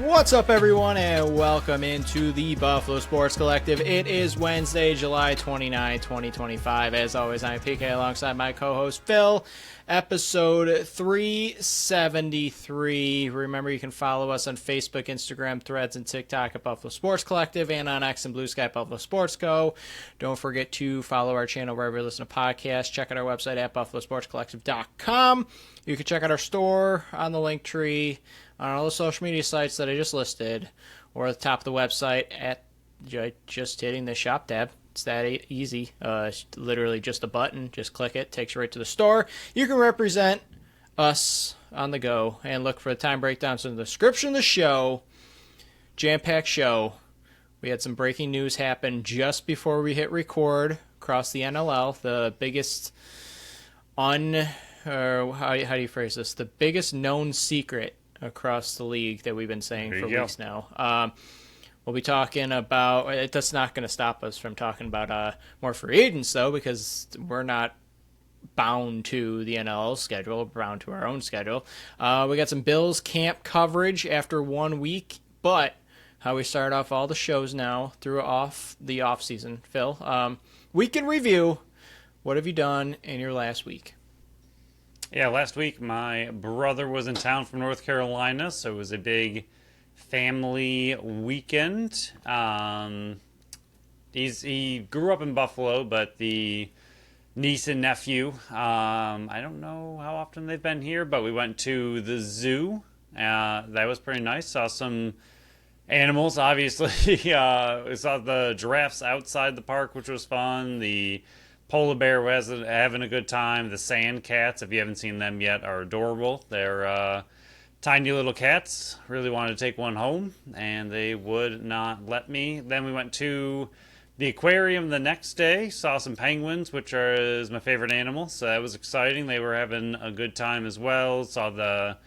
What's up, everyone, and welcome into the Buffalo Sports Collective. It is Wednesday, July 29, 2025. As always, I'm PK alongside my co-host Phil. Episode 373. Remember, you can follow us on Facebook, Instagram, Threads, and TikTok at Buffalo Sports Collective, and on X and Blue Sky, Buffalo Sports Co. Don't forget to follow our channel wherever you listen to podcasts. Check out our website at buffalosportscollective.com. You can check out our store on the link tree, on all the social media sites that I just listed, or at the top of the website at just hitting the shop tab. It's that easy. It's literally just a button. Just click it. Takes you right to the store. You can represent us on the go and look for the time breakdowns in the description of the show. Jam-packed show. We had some breaking news happen just before we hit record across the NLL. The biggest how do you phrase this? The biggest known secret across the league that we've been saying for weeks now. We'll be talking about, that's not going to stop us from talking about more free agents, though, because we're not bound to the NLL schedule, we're bound to our own schedule. We got some Bills camp coverage after 1 week, but how we start off all the shows now through the off season, Phil. Week in review. What have you done in your last week? Yeah, last week my brother was in town from North Carolina, so it was a big family weekend. He grew up in Buffalo, but the niece and nephew, I don't know how often they've been here, but we went to the zoo. That was pretty nice. Saw some animals, obviously. We saw the giraffes outside the park, which was fun. The polar bear was having a good time. The sand cats, if you haven't seen them yet, are adorable. They're tiny little cats. Really wanted to take one home, and they would not let me. Then we went to the aquarium the next day. Saw some penguins, which is my favorite animal, so that was exciting. They were having a good time as well. Saw the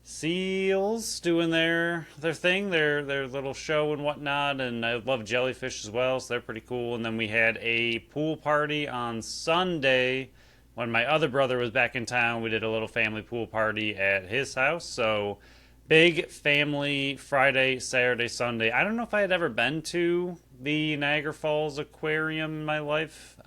seals doing their thing, their little show and whatnot, and I love jellyfish as well, so they're pretty cool. And then we had a pool party on Sunday when my other brother was back in town. We did a little family pool party at his house, so big family Friday, Saturday, Sunday. I don't know if I had ever been to the Niagara Falls Aquarium in my life.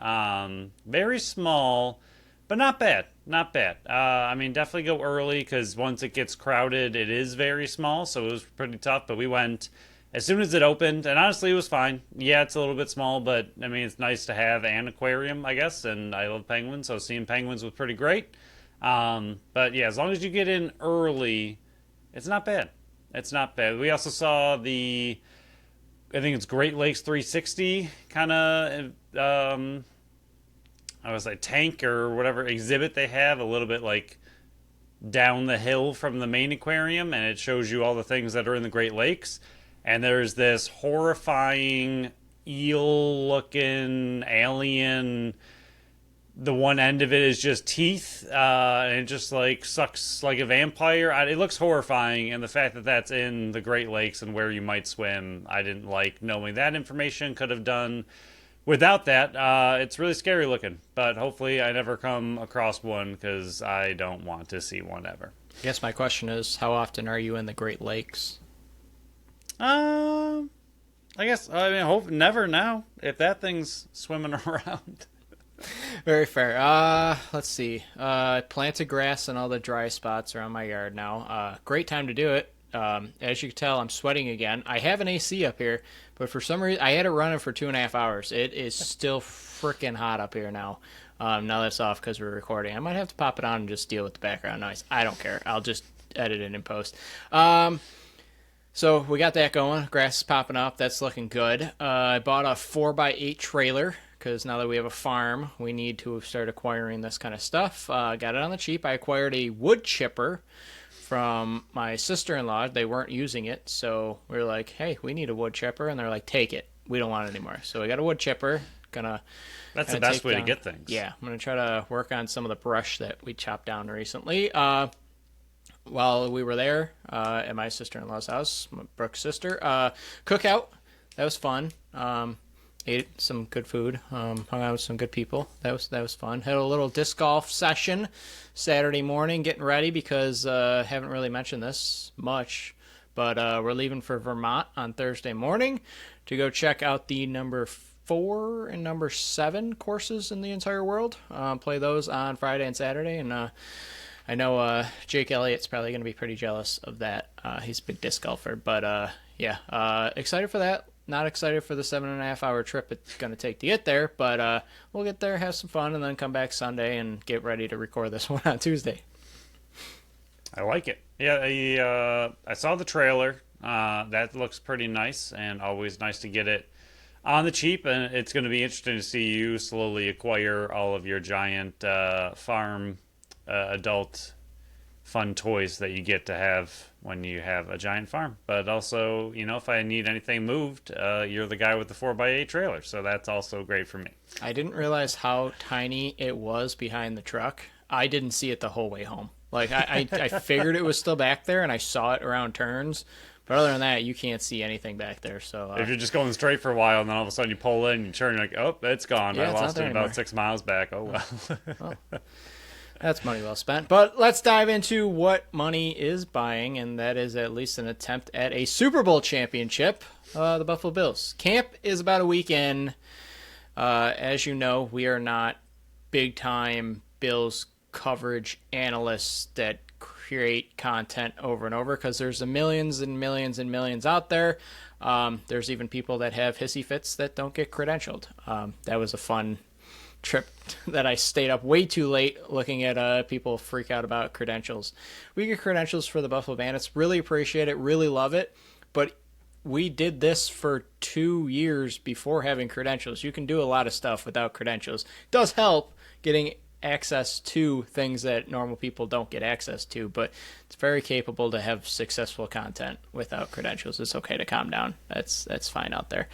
Very small, but not bad. Not bad. I mean, definitely go early because once it gets crowded, it is very small, so it was pretty tough. But we went as soon as it opened, and honestly, it was fine. Yeah, it's a little bit small, but I mean, it's nice to have an aquarium, I guess, and I love penguins, so seeing penguins was pretty great. But yeah, as long as you get in early, it's not bad. It's not bad. We also saw I think it's Great Lakes 360 kind of, I was like tank or whatever exhibit they have, a little bit like down the hill from the main aquarium, and it shows you all the things that are in the Great Lakes. And there's this horrifying eel-looking alien. The one end of it is just teeth, and it just like sucks like a vampire. It looks horrifying, and the fact that that's in the Great Lakes and where you might swim, I didn't like knowing that information. Could have done without that. It's really scary looking, but hopefully I never come across one because I don't want to see one ever. I guess my question is, how often are you in the Great Lakes? I hope never now, if that thing's swimming around. Very fair. Let's see. Planted grass and all the dry spots around my yard now. Great time to do it. As you can tell, I'm sweating again. I have an AC up here, but for some reason, I had it running for 2.5 hours. It is still freaking hot up here now. Now that's off because we're recording. I might have to pop it on and just deal with the background noise. I don't care. I'll just edit it in post. So we got that going. Grass is popping up. That's looking good. I bought a 4x8 trailer because now that we have a farm, we need to start acquiring this kind of stuff. Got it on the cheap. I acquired a wood chipper from my sister-in-law. They weren't using it, so we were like, hey, we need a wood chipper, and they're like, take it. We don't want it anymore. So we got a wood chipper. That's the best way to get things. Yeah, I'm going to try to work on some of the brush that we chopped down recently. While we were there at my sister-in-law's house, Brooke's sister, cookout. That was fun. Ate some good food. Hung out with some good people. That was fun. Had a little disc golf session Saturday morning, getting ready because haven't really mentioned this much, But we're leaving for Vermont on Thursday morning to go check out the number 4 and number 7 courses in the entire world. Play those on Friday and Saturday, and I know Jake Elliott's probably going to be pretty jealous of that. He's a big disc golfer, but excited for that. Not excited for the 7.5-hour trip it's going to take to get there, but we'll get there, have some fun, and then come back Sunday and get ready to record this one on Tuesday. I like it. Yeah, I saw the trailer. That looks pretty nice, and always nice to get it on the cheap. And it's going to be interesting to see you slowly acquire all of your giant farm adult fun toys that you get to have when you have a giant farm. But also, if I need anything moved, you're the guy with the 4x8 trailer, so that's also great for me. I didn't realize how tiny it was behind the truck. I didn't see it the whole way home. Like, I figured it was still back there, and I saw it around turns. But other than that, you can't see anything back there. So if you're just going straight for a while, and then all of a sudden you pull in, you turn, you're like, oh, it's gone. Yeah, I lost it anymore. about 6 miles back. Oh, well. That's money well spent. But let's dive into what money is buying, and that is at least an attempt at a Super Bowl championship, the Buffalo Bills. Camp is about a week in. As you know, we are not big-time Bills coverage analysts that create content over and over because there's millions and millions and millions out there. There's even people that have hissy fits that don't get credentialed. That was a fun trip that I stayed up way too late looking at people freak out about credentials. We get credentials for the Buffalo Bandits. Really appreciate it. Really love it. But we did this for 2 years before having credentials. You can do a lot of stuff without credentials. It does help getting access to things that normal people don't get access to, but it's very capable to have successful content without credentials. It's okay to calm down. That's fine out there.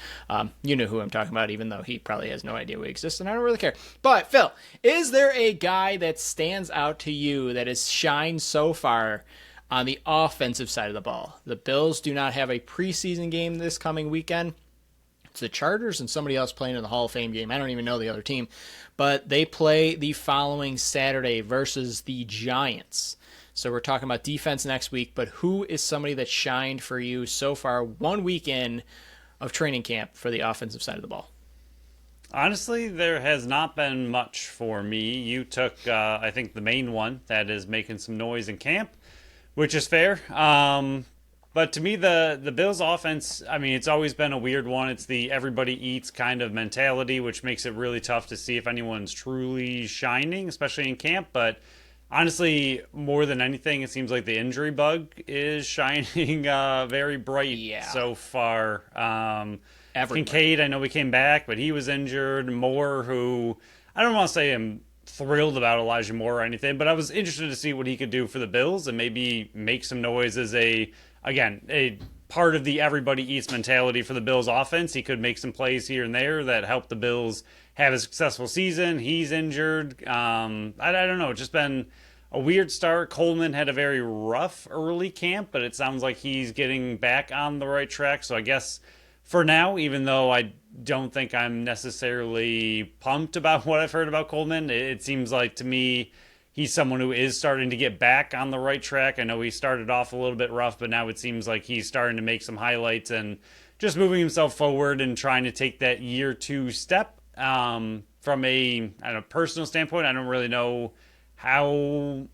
You know who I'm talking about, even though he probably has no idea we exist, and I don't really care. But Phil, is there a guy that stands out to you that has shined so far on the offensive side of the ball? The Bills do not have a preseason game this coming weekend. It's the Chargers and somebody else playing in the Hall of Fame game. I don't even know the other team. But they play the following Saturday versus the Giants. So we're talking about defense next week. But who is somebody that shined for you so far 1 week in of training camp for the offensive side of the ball? Honestly, there has not been much for me. You took, I think, the main one that is making some noise in camp, which is fair. But to me, the Bills' offense, I mean, it's always been a weird one. It's the everybody eats kind of mentality, which makes it really tough to see if anyone's truly shining, especially in camp. But honestly, more than anything, it seems like the injury bug is shining very bright so far. Kincaid, I know he came back, but he was injured. Moore, who I don't want to say I'm thrilled about Elijah Moore or anything, but I was interested to see what he could do for the Bills and maybe make some noise as a part of the everybody eats mentality for the Bills offense. He could make some plays here and there that help the Bills have a successful season. He's injured. I don't know. It's just been a weird start. Coleman had a very rough early camp, but it sounds like he's getting back on the right track. So I guess for now, even though I don't think I'm necessarily pumped about what I've heard about Coleman, it seems like to me he's someone who is starting to get back on the right track. I know he started off a little bit rough, but now it seems like he's starting to make some highlights and just moving himself forward and trying to take that year 2 step. From a personal standpoint, I don't really know how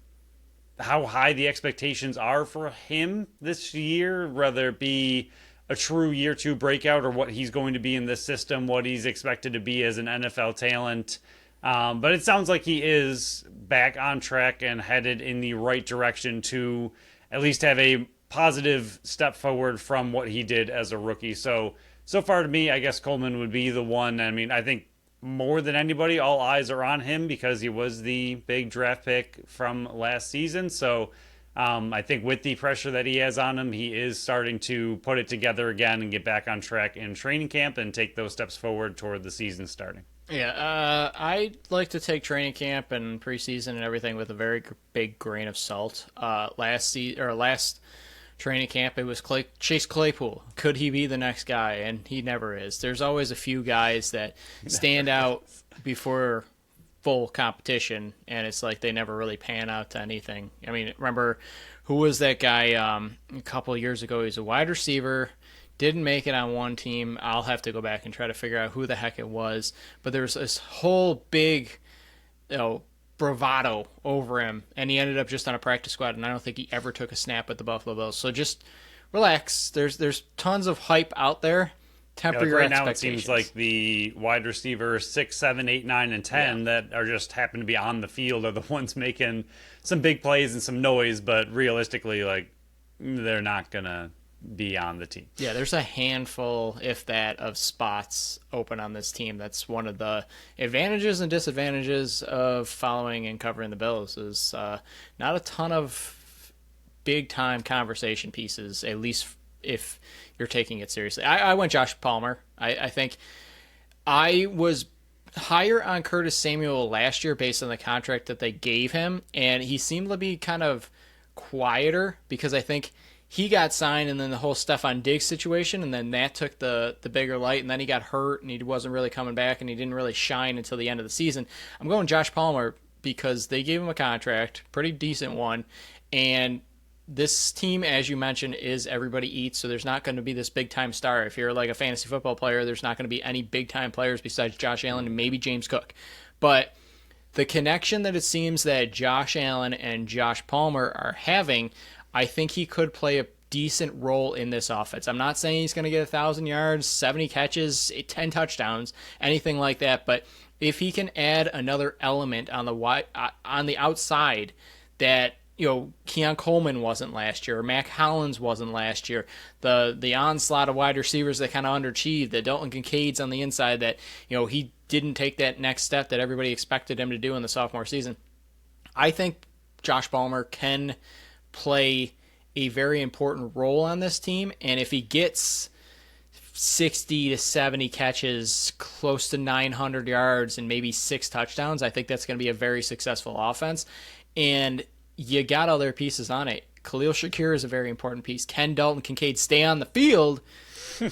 high the expectations are for him this year, whether it be a true year 2 breakout or what he's going to be in this system, what he's expected to be as an NFL talent. But it sounds like he is back on track and headed in the right direction to at least have a positive step forward from what he did as a rookie. So far to me, I guess Coleman would be the one. I mean, I think more than anybody, all eyes are on him because he was the big draft pick from last season. So I think with the pressure that he has on him, he is starting to put it together again and get back on track in training camp and take those steps forward toward the season starting. Yeah, I like to take training camp and preseason and everything with a very big grain of salt. Last training camp, it was Chase Claypool. Could he be the next guy? And he never is. There's always a few guys that stand out full competition, and it's like they never really pan out to anything. I mean, remember who was that guy a couple of years ago? He was a wide receiver, didn't make it on one team. I'll have to go back and try to figure out who the heck it was. But there's this whole big, bravado over him, and he ended up just on a practice squad, and I don't think he ever took a snap at the Buffalo Bills. So just relax. There's tons of hype out there. Temper your right now, it expectations. seems like the wide receivers 6, 7, 8, 9, and 10 that are just happen to be on the field are the ones making some big plays and some noise, but realistically, like, they're not gonna be on the team. Yeah, there's a handful, if that, of spots open on this team. That's one of the advantages and disadvantages of following and covering the Bills is not a ton of big-time conversation pieces, at least if you're taking it seriously. I went Josh Palmer. I think I was higher on Curtis Samuel last year based on the contract that they gave him, and he seemed to be kind of quieter because I think he got signed and then the whole Stephon Diggs situation, and then that took the bigger light, and then he got hurt and he wasn't really coming back and he didn't really shine until the end of the season. I'm going Josh Palmer because they gave him a contract, pretty decent one, and this team, as you mentioned, is everybody eats, so there's not going to be this big-time star. If you're like a fantasy football player, there's not going to be any big-time players besides Josh Allen and maybe James Cook. But the connection that it seems that Josh Allen and Josh Palmer are having, I think he could play a decent role in this offense. I'm not saying he's going to get 1,000 yards, 70 catches, 10 touchdowns, anything like that, but if he can add another element on the outside that Keon Coleman wasn't last year, or Mac Hollins wasn't last year. The onslaught of wide receivers that kind of underachieved, the Dalton Kincaid's on the inside that, he didn't take that next step that everybody expected him to do in the sophomore season. I think Josh Palmer can play a very important role on this team, and if he gets 60 to 70 catches, close to 900 yards, and maybe 6 touchdowns, I think that's going to be a very successful offense. And you got other pieces on it. Khalil Shakir is a very important piece. Can Dalton Kincaid stay on the field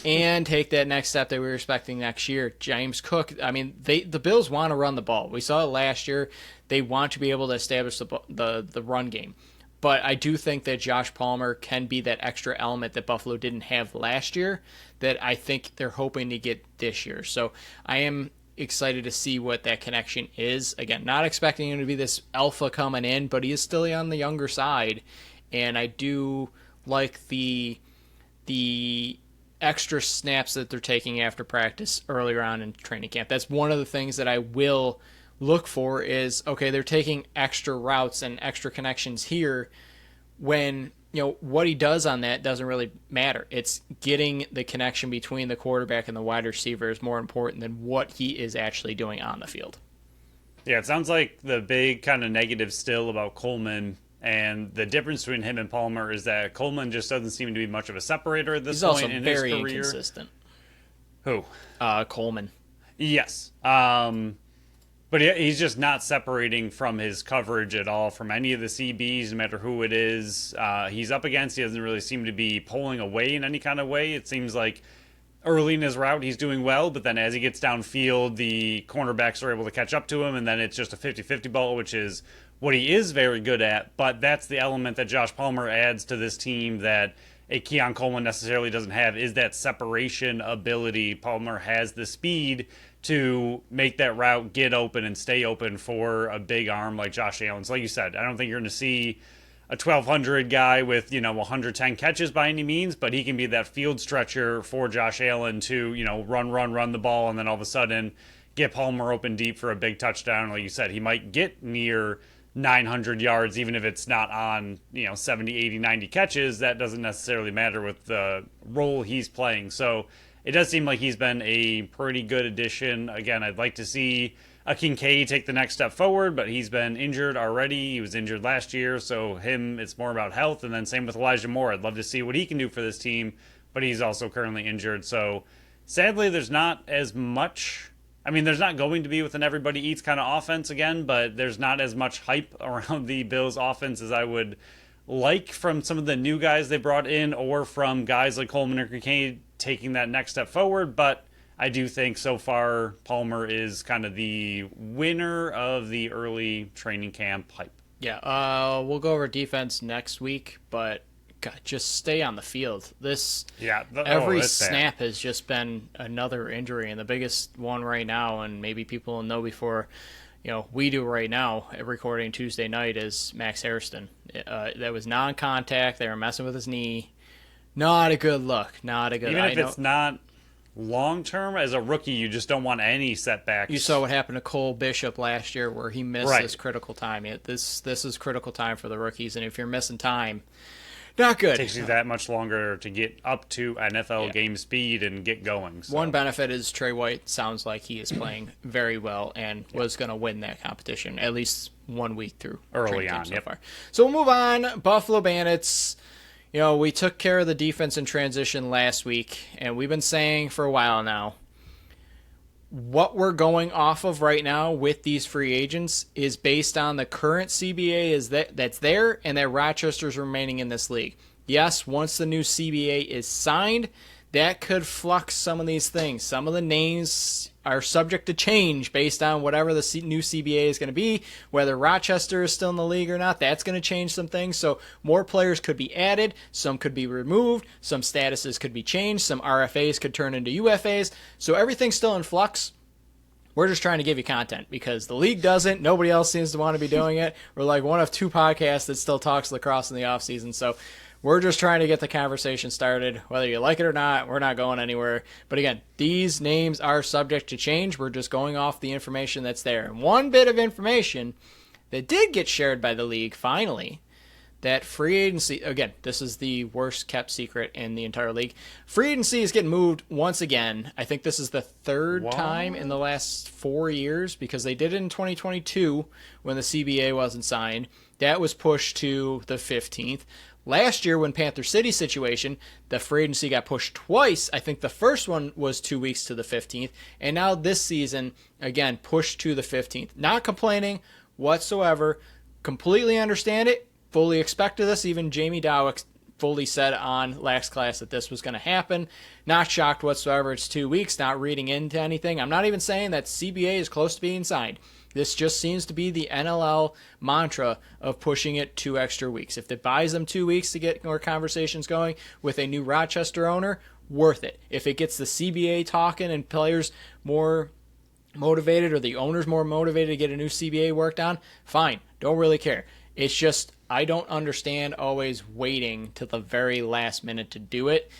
and take that next step that we were expecting next year? James Cook, I mean, the Bills want to run the ball. We saw it last year. They want to be able to establish the run game. But I do think that Josh Palmer can be that extra element that Buffalo didn't have last year that I think they're hoping to get this year. So I am excited to see what that connection is. Again, not expecting him to be this alpha coming in, but he is still on the younger side, and I do like the extra snaps that they're taking after practice earlier on in training camp. That's one of the things that I will look for is, okay, they're taking extra routes and extra connections here when what he does on that doesn't really matter. It's getting the connection between the quarterback and the wide receiver is more important than what he is actually doing on the field. Yeah, it sounds like the big kind of negative still about Coleman and the difference between him and Palmer is that Coleman just doesn't seem to be much of a separator at this point in his career. He's also very inconsistent. Who? Coleman. Yes. But he's just not separating from his coverage at all from any of the CBs, no matter who it is. He's up against. He doesn't really seem to be pulling away in any kind of way. It seems like early in his route he's doing well, but then as he gets downfield, the cornerbacks are able to catch up to him, and then it's just a 50-50 ball, which is what he is very good at. But that's the element that Josh Palmer adds to this team that a Keon Coleman necessarily doesn't have, is that separation ability. Palmer has the speed to make that route get open and stay open for a big arm like Josh Allen. So like you said, I don't think you're going to see a 1,200 guy with, 110 catches by any means, but he can be that field stretcher for Josh Allen to, run the ball, and then all of a sudden get Palmer open deep for a big touchdown. Like you said, he might get near 900 yards, even if it's not on, 70, 80, 90 catches. That doesn't necessarily matter with the role he's playing. So it does seem like he's been a pretty good addition. Again, I'd like to see a Kincaid take the next step forward, but he's been injured already. He was injured last year, so it's more about health. And then same with Elijah Moore. I'd love to see what he can do for this team, but he's also currently injured. So sadly, there's not as much. I mean, there's not going to be with an everybody eats kind of offense again, but there's not as much hype around the Bills offense as I would like from some of the new guys they brought in, or from guys like Coleman or Kincaid taking that next step forward. But I do think so far Palmer is kind of the winner of the early training camp hype. Yeah, we'll go over defense next week, but God, just stay on the field. Every snap has just been another injury, and the biggest one right now, and maybe people will know before we do right now, recording Tuesday night, is Max Hairston. That was non-contact. They were messing with his knee. Not a good look. Not a good. Even if it's not long-term, as a rookie, you just don't want any setbacks. You saw what happened to Cole Bishop last year, where he missed this critical time. This is critical time for the rookies, and if you're missing time, not good. It takes you that much longer to get up to NFL game speed and get going. So. One benefit is Trey White sounds like he is playing very well and was going to win that competition, at least 1 week through early on so far. So we'll move on. Buffalo Bandits. We took care of the defense in transition last week, and we've been saying for a while now, what we're going off of right now with these free agents is based on the current CBA that's there and that Rochester's remaining in this league. Yes, once the new CBA is signed, that could flux some of these things. Some of the names are subject to change based on whatever the new CBA is going to be, whether Rochester is still in the league or not. That's going to change some things. So more players could be added. Some could be removed. Some statuses could be changed. Some RFAs could turn into UFAs. So everything's still in flux. We're just trying to give you content because the league doesn't. Nobody else seems to want to be doing it. We're like one of two podcasts that still talks lacrosse in the offseason. So we're just trying to get the conversation started. Whether you like it or not, we're not going anywhere. But again, these names are subject to change. We're just going off the information that's there. And one bit of information that did get shared by the league, finally, that free agency, again, this is the worst kept secret in the entire league. Free agency is getting moved once again. I think this is the third time in the last 4 years because they did it in 2022 when the CBA wasn't signed. That was pushed to the 15th. Last year, when Panther City situation, the free agency got pushed twice. I think the first one was 2 weeks to the 15th. And now this season, again, pushed to the 15th. Not complaining whatsoever. Completely understand it. Fully expected this. Even Jamie Dowick fully said on Lax Class that this was going to happen. Not shocked whatsoever. It's 2 weeks. Not reading into anything. I'm not even saying that CBA is close to being signed. This just seems to be the NLL mantra of pushing it 2 extra weeks. If it buys them 2 weeks to get more conversations going with a new Rochester owner, worth it. If it gets the CBA talking and players more motivated or the owners more motivated to get a new CBA worked on, fine. Don't really care. It's just I don't understand always waiting till the very last minute to do it.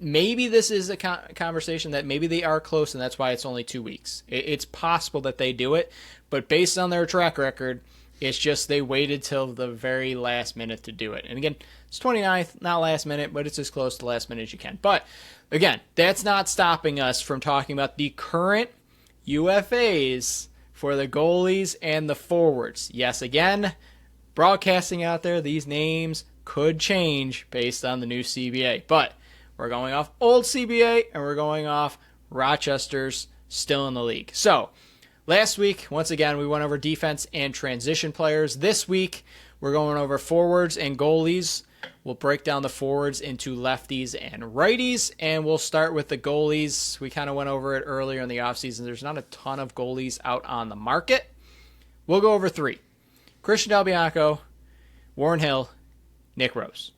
Maybe this is a conversation that maybe they are close, and that's why it's only 2 weeks. It's possible that they do it, but based on their track record, it's just they waited till the very last minute to do it. And again, it's 29th, not last minute, but it's as close to last minute as you can. But again, that's not stopping us from talking about the current UFAs for the goalies and the forwards. Yes, again, broadcasting out there, these names could change based on the new CBA. But we're going off old CBA, and we're going off Rochester's still in the league. So, last week, once again, we went over defense and transition players. This week, we're going over forwards and goalies. We'll break down the forwards into lefties and righties, and we'll start with the goalies. We kind of went over it earlier in the offseason. There's not a ton of goalies out on the market. We'll go over 3. Christian Del Bianco, Warren Hill, Nick Rose.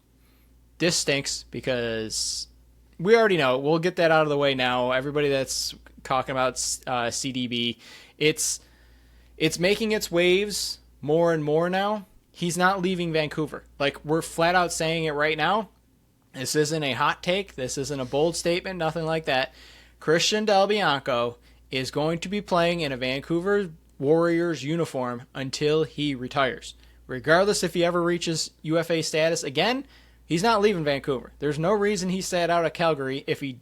This stinks because we already know. We'll get that out of the way now. Everybody that's talking about CDB, it's making its waves more and more now. He's not leaving Vancouver. Like, we're flat out saying it right now. This isn't a hot take. This isn't a bold statement. Nothing like that. Christian Del Bianco is going to be playing in a Vancouver Warriors uniform until he retires. Regardless if he ever reaches UFA status again, he's not leaving Vancouver. There's no reason he sat out of Calgary if he,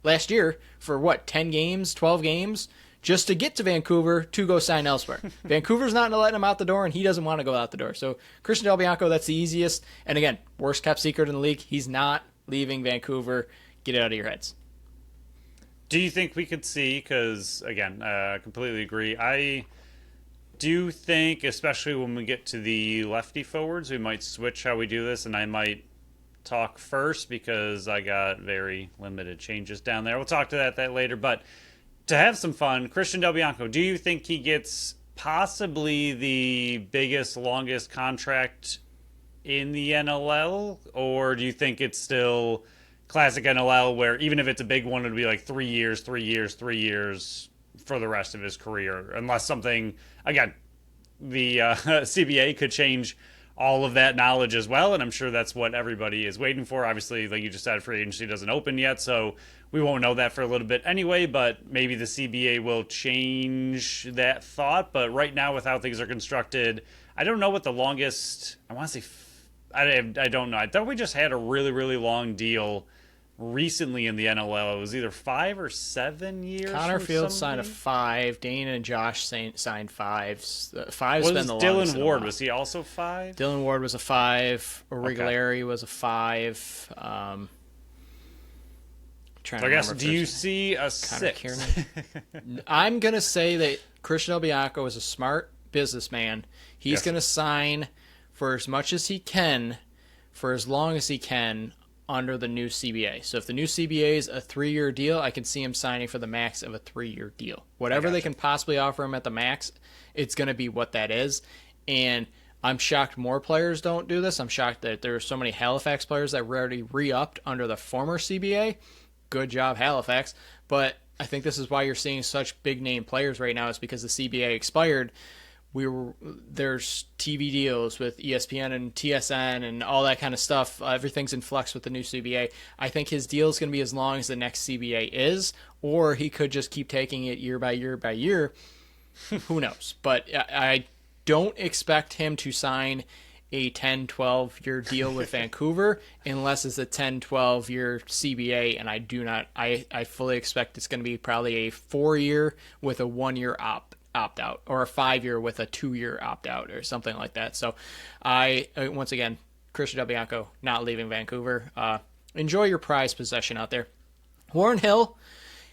last year for 10 games, 12 games, just to get to Vancouver to go sign elsewhere. Vancouver's not letting him out the door, and he doesn't want to go out the door. So Christian Del Bianco, that's the easiest. And again, worst kept secret in the league. He's not leaving Vancouver. Get it out of your heads. Do you think we could see, because, again, completely agree. I do think, especially when we get to the lefty forwards, we might switch how we do this, and I might talk first because I got very limited changes down there. We'll talk to that later. But to have some fun, Christian Del Bianco, do you think he gets possibly the biggest, longest contract in the NLL? Or do you think it's still classic NLL where even if it's a big one, it'll be like 3 years, 3 years, 3 years for the rest of his career? Unless something, again, the CBA could change all of that knowledge as well, and I'm sure that's what everybody is waiting for. Obviously, like you just said, free agency doesn't open yet, so we won't know that for a little bit anyway, but maybe the CBA will change that thought. But right now, with how things are constructed, I don't know what the longest, I want to say, I don't know. I thought we just had a really, really long deal recently in the NLL. It was either 5 or 7 years. Connor Fields signed a 5. Dane and Josh signed 5s. 5's been the longest. Dylan Ward, was he also 5? Dylan Ward was a 5. Origileri was a 5. I guess, do you see a 6? I'm going to say that Christian Del Bianco is a smart businessman. He's going to sign for as much as he can, for as long as he can, under the new CBA. So if the new CBA is a 3-year deal, I can see him signing for the max of a 3-year deal. Whatever they can possibly offer him at the max, it's going to be what that is. And I'm shocked more players don't do this. I'm shocked that there are so many Halifax players that were already re-upped under the former CBA. Good job, Halifax. But I think this is why you're seeing such big-name players right now, is because the CBA expired. There's TV deals with ESPN and TSN and all that kind of stuff. Everything's in flux with the new CBA. I think his deal is going to be as long as the next CBA is, or he could just keep taking it year by year by year. Who knows? But I don't expect him to sign a 10-12 year deal with Vancouver unless it's a 10-12 year CBA, and I fully expect it's going to be probably a 4-year with a 1-year opt-out, or a 5-year with a 2-year opt-out, or something like that. So once again, Christian Del Bianco not leaving Vancouver. Enjoy your prized possession out there. Warren Hill,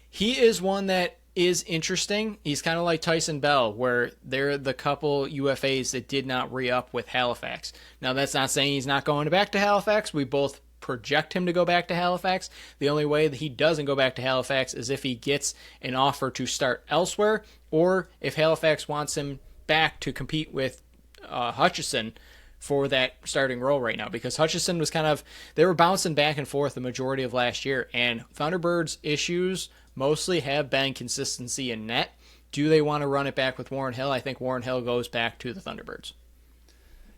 he is one that is interesting. He's kind of like Tyson Bell, where they're the couple UFAs that did not re-up with Halifax. Now, that's not saying he's not going back to Halifax. We both project him to go back to Halifax. The only way that he doesn't go back to Halifax is if he gets an offer to start elsewhere, or if Halifax wants him back to compete with Hutchison for that starting role right now, because Hutchison was they were bouncing back and forth the majority of last year, and Thunderbirds' issues mostly have been consistency in net. Do they want to run it back with Warren Hill? I think Warren Hill goes back to the Thunderbirds.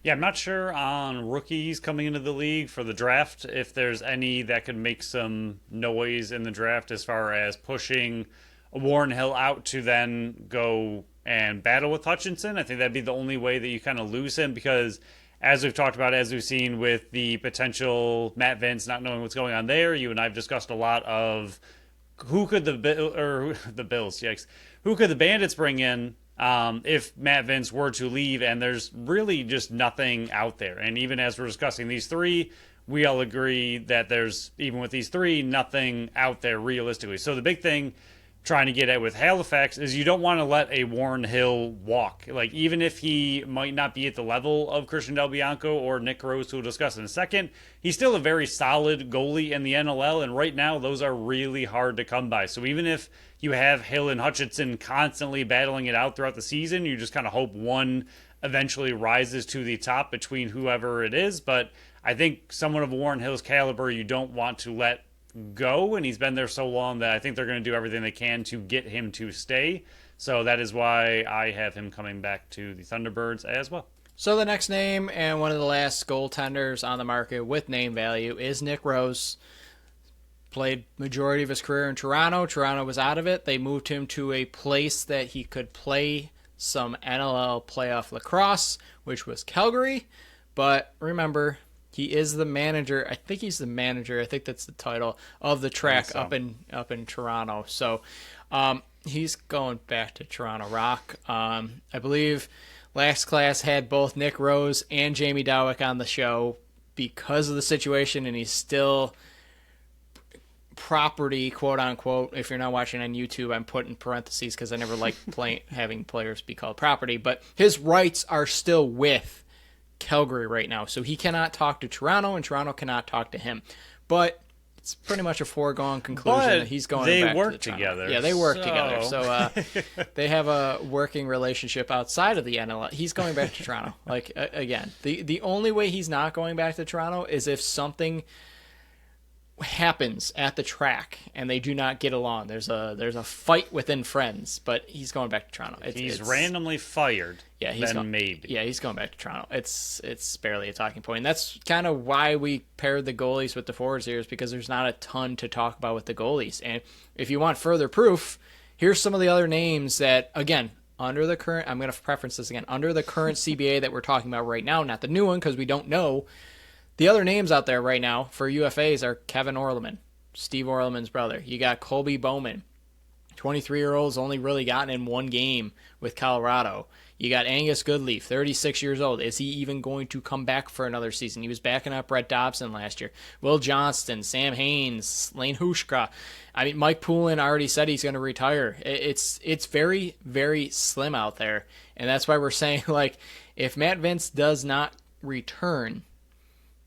Yeah, I'm not sure on rookies coming into the league for the draft, if there's any that could make some noise in the draft as far as pushing Warren Hill out to then go and battle with Hutchinson. I think that'd be the only way that you kind of lose him, because as we've talked about, as we've seen with the potential Matt Vince not knowing what's going on there, you and I have discussed a lot of who could the Bills, yikes, who could the Bandits bring in if Matt Vince were to leave, and there's really just nothing out there. And even as we're discussing these three, we all agree that there's, even with these three, nothing out there realistically. So the big thing trying to get at with Halifax is you don't want to let a Warren Hill walk. Like, even if he might not be at the level of Christian Del Bianco or Nick Rose, who we'll discuss in a second, he's still a very solid goalie in the NLL, and right now those are really hard to come by. So even if you have Hill and Hutchinson constantly battling it out throughout the season, you just kind of hope one eventually rises to the top between whoever it is. But I think someone of Warren Hill's caliber you don't want to let go, and he's been there so long that I think they're going to do everything they can to get him to stay. So that is why I have him coming back to the Thunderbirds as well. So the next name, and one of the last goaltenders on the market with name value, is Nick Rose. Played majority of his career in Toronto. Toronto was out of it. They moved him to a place that he could play some NLL playoff lacrosse, which was Calgary. But remember, he is the manager. I think he's the manager. I think that's the title of the track up in Toronto. So he's going back to Toronto Rock. I believe Last Class had both Nick Rose and Jamie Dowick on the show because of the situation, and he's still property, quote unquote. If you're not watching on YouTube, I'm putting parentheses because I never like having players be called property. But his rights are still with Calgary right now, so he cannot talk to Toronto, and Toronto cannot talk to him. But it's pretty much a foregone conclusion that he's going back to the Toronto. Together. Yeah, they work together. So they have a working relationship outside of the NLL. He's going back to Toronto. Like, again, the only way he's not going back to Toronto is if something happens at the track and they do not get along. There's a fight within friends, but he's going back to Toronto. He's randomly fired. Yeah, maybe. Yeah, he's going back to Toronto. It's barely a talking point. And that's kind of why we paired the goalies with the forwards here, is because there's not a ton to talk about with the goalies. And if you want further proof, here's some of the other names that, again, under the current, I'm going to preference this again, under the current CBA that we're talking about right now, not the new one because we don't know. The other names out there right now for UFAs are Kevin Orleman, Steve Orleman's brother. You got Colby Bowman, 23-year-old's only really gotten in one game with Colorado. You got Angus Goodleaf, 36 years old. Is he even going to come back for another season? He was backing up Brett Dobson last year. Will Johnston, Sam Haynes, Lane Hushka. I mean, Mike Poulin already said he's going to retire. It's very, very slim out there. And that's why we're saying, like, if Matt Vince does not return,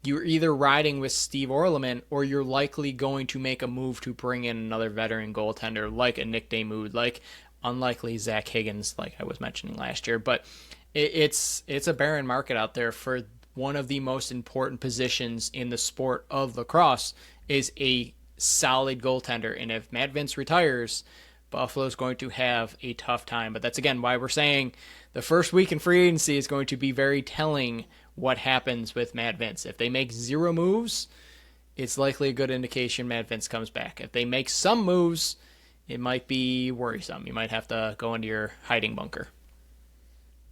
you're either riding with Steve Orleman or you're likely going to make a move to bring in another veteran goaltender like a Nick Damoud, like unlikely Zach Higgins, like I was mentioning last year. But it's a barren market out there for one of the most important positions in the sport of lacrosse is a solid goaltender. And if Matt Vince retires, Buffalo's going to have a tough time. But that's, again, why we're saying the first week in free agency is going to be very telling what happens with Matt Vince. If they make 0 moves, it's likely a good indication Matt Vince comes back. If they make some moves, it might be worrisome. You might have to go into your hiding bunker.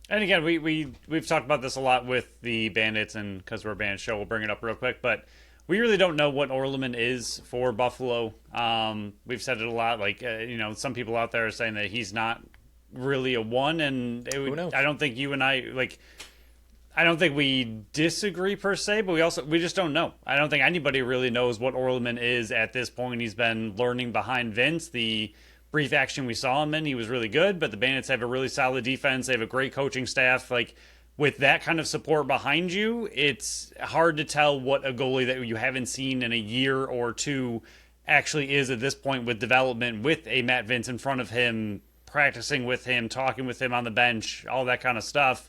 And again, we've talked about this a lot with the Bandits, and because we're a Bandit show, we'll bring it up real quick, but we really don't know what Orleman is for Buffalo. We've said it a lot. Like, some people out there are saying that he's not really a one, and I don't think you and I don't think we disagree per se, but we just don't know. I don't think anybody really knows what Orleman is at this point. He's been learning behind Vince. The brief action we saw him in, he was really good, but the Bandits have a really solid defense. They have a great coaching staff. Like, with that kind of support behind you, it's hard to tell what a goalie that you haven't seen in a year or two actually is at this point with development, with a Matt Vince in front of him, practicing with him, talking with him on the bench, all that kind of stuff.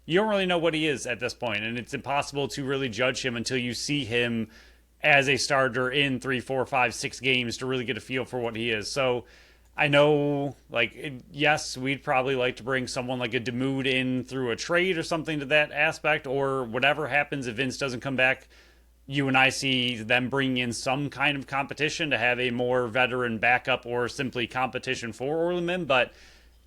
You don't really know what he is at this point, and it's impossible to really judge him until you see him as a starter in 3, 4, 5, 6 games to really get a feel for what he is. So I know, yes, we'd probably like to bring someone like a Damoud in through a trade or something to that aspect, or whatever happens if Vince doesn't come back. You and I see them bringing in some kind of competition to have a more veteran backup or simply competition for Orleman. But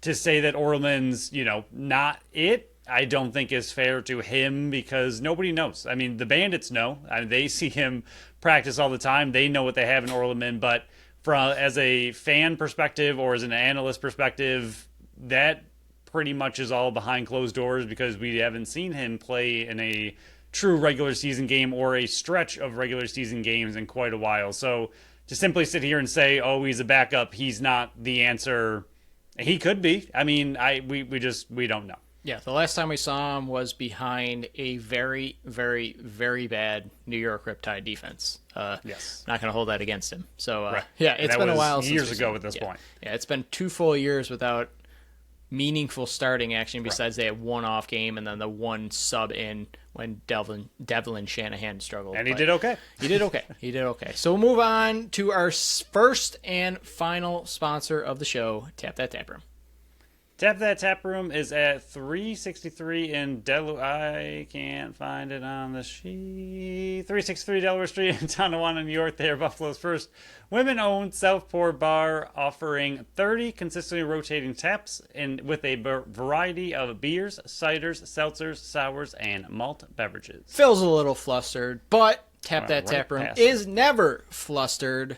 to say that Orleman's, not it, I don't think is fair to him because nobody knows. I mean, the Bandits know. They see him practice all the time. They know what they have in Orleman. But as a fan perspective or as an analyst perspective, that pretty much is all behind closed doors because we haven't seen him play in a true regular season game or a stretch of regular season games in quite a while. So to simply sit here and say, oh, he's a backup, he's not the answer. He could be. I mean, we don't know. Yeah, the last time we saw him was behind a very, very, very bad New York Riptide defense. Yes. Not going to hold that against him. So, right. Yeah, it's been a while since years ago at this point. Yeah, it's been 2 full years without meaningful starting action besides they had one off game and then the one sub in when Devlin Shanahan struggled. And he did okay. He did okay. So we'll move on to our first and final sponsor of the show, Tap That Tap Room. Tap That Tap Room is at 363 in Delaware. I can't find it on the sheet. 363 Delaware Street in Tonawanda, New York. They are Buffalo's first women-owned self-pour bar, offering 30 consistently rotating taps with a variety of beers, ciders, seltzers, sours, and malt beverages. Phil's a little flustered, but Tap That Tap Room is never flustered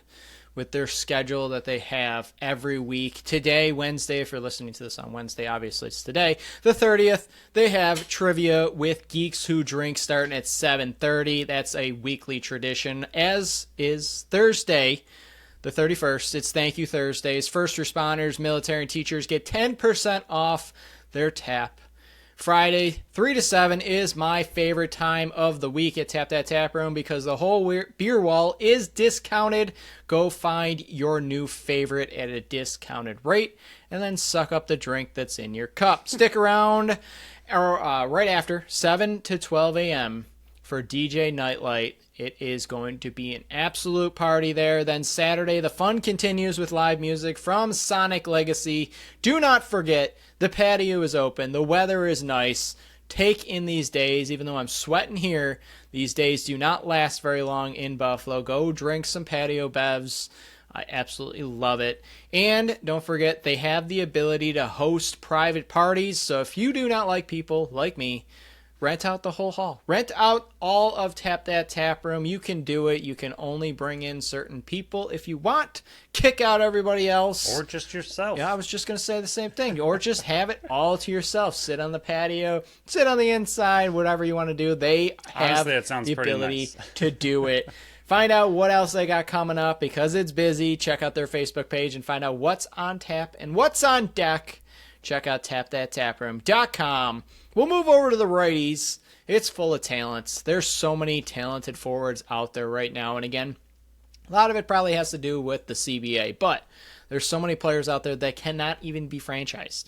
with their schedule that they have every week. Today, Wednesday, if you're listening to this on Wednesday, obviously it's today, the 30th, they have trivia with Geeks Who Drink starting at 7:30. That's a weekly tradition, as is Thursday, the 31st. It's Thank You Thursdays. First responders, military, and teachers get 10% off their tap Friday, 3 to 7 is my favorite time of the week at Tap That Tap Room because the whole beer wall is discounted. Go find your new favorite at a discounted rate and then suck up the drink that's in your cup. Stick around right after 7 to 12 a.m. for DJ Nightlight. It is going to be an absolute party there. Then Saturday, the fun continues with live music from Sonic Legacy. Do not forget, the patio is open. The weather is nice. Take in these days, even though I'm sweating here, these days do not last very long in Buffalo. Go drink some patio bevs. I absolutely love it. And don't forget, they have the ability to host private parties. So if you do not like people like me, rent out the whole hall. Rent out all of Tap That Tap Room. You can do it. You can only bring in certain people if you want. Kick out everybody else. Or just yourself. Yeah, I was just going to say the same thing. Or just have it all to yourself. Sit on the patio. Sit on the inside. Whatever you want to do. They have Honestly, the ability nice. to do it. Find out what else they got coming up because it's busy. Check out their Facebook page and find out what's on tap and what's on deck. Check out tapthattaproom.com. We'll move over to the righties. It's full of talents. There's so many talented forwards out there right now. And again, a lot of it probably has to do with the CBA. But there's so many players out there that cannot even be franchised.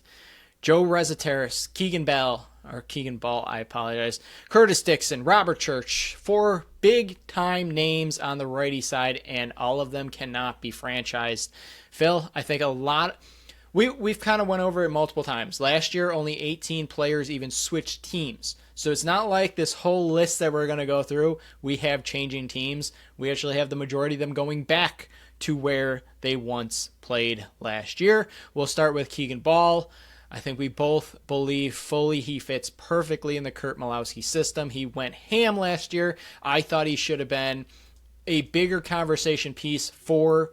Joe Rezateris, Keegan Ball, I apologize, Curtis Dixon, Robert Church, 4 big-time names on the righty side, and all of them cannot be franchised. Phil, I think we've kind of went over it multiple times. Last year, only 18 players even switched teams. So it's not like this whole list that we're going to go through, we have changing teams. We actually have the majority of them going back to where they once played last year. We'll start with Keegan Ball. I think we both believe fully he fits perfectly in the Kurt Malowski system. He went ham last year. I thought he should have been a bigger conversation piece for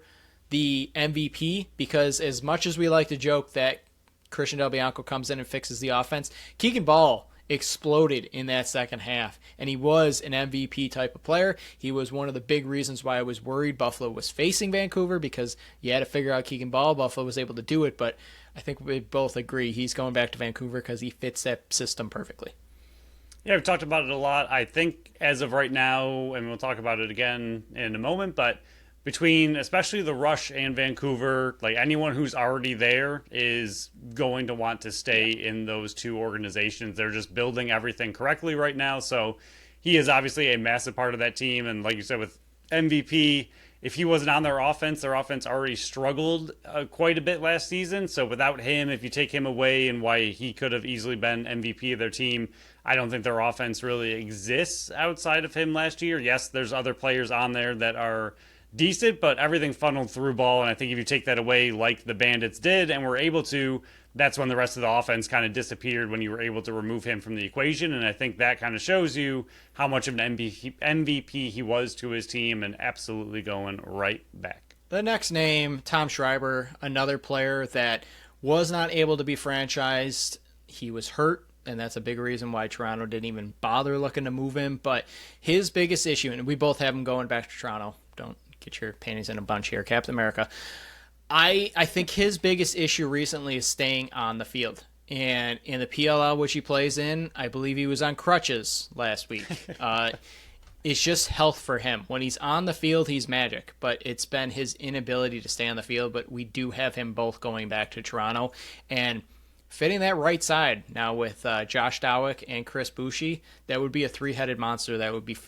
the MVP because as much as we like to joke that Christian Del Bianco comes in and fixes the offense, Keegan Ball exploded in that second half, and he was an MVP type of player. He was one of the big reasons why I was worried Buffalo was facing Vancouver because you had to figure out Keegan Ball. Buffalo was able to do it, but I think we both agree he's going back to Vancouver because he fits that system perfectly. Yeah, we've talked about it a lot. I think as of right now, and we'll talk about it again in a moment, but between especially the Rush and Vancouver, like anyone who's already there is going to want to stay in those two organizations. They're just building everything correctly right now. So he is obviously a massive part of that team. And like you said, with MVP, if he wasn't on their offense already struggled quite a bit last season. So without him, if you take him away and why he could have easily been MVP of their team, I don't think their offense really exists outside of him last year. Yes, there's other players on there that are decent, but everything funneled through Ball. And I think if you take that away like the Bandits did and were able to, that's when the rest of the offense kind of disappeared when you were able to remove him from the equation. And I think that kind of shows you how much of an MVP he was to his team and absolutely going right back. The next name, Tom Schreiber, another player that was not able to be franchised. He was hurt, and that's a big reason why Toronto didn't even bother looking to move him. But his biggest issue, and we both have him going back to Toronto. Don't get your panties in a bunch here, Captain America. I think his biggest issue recently is staying on the field. And in the PLL, which he plays in, I believe he was on crutches last week. It's just health for him. When he's on the field, he's magic. But it's been his inability to stay on the field. But we do have him both going back to Toronto. And fitting that right side now with Josh Dowick and Chris Boucher, that would be a three-headed monster that would be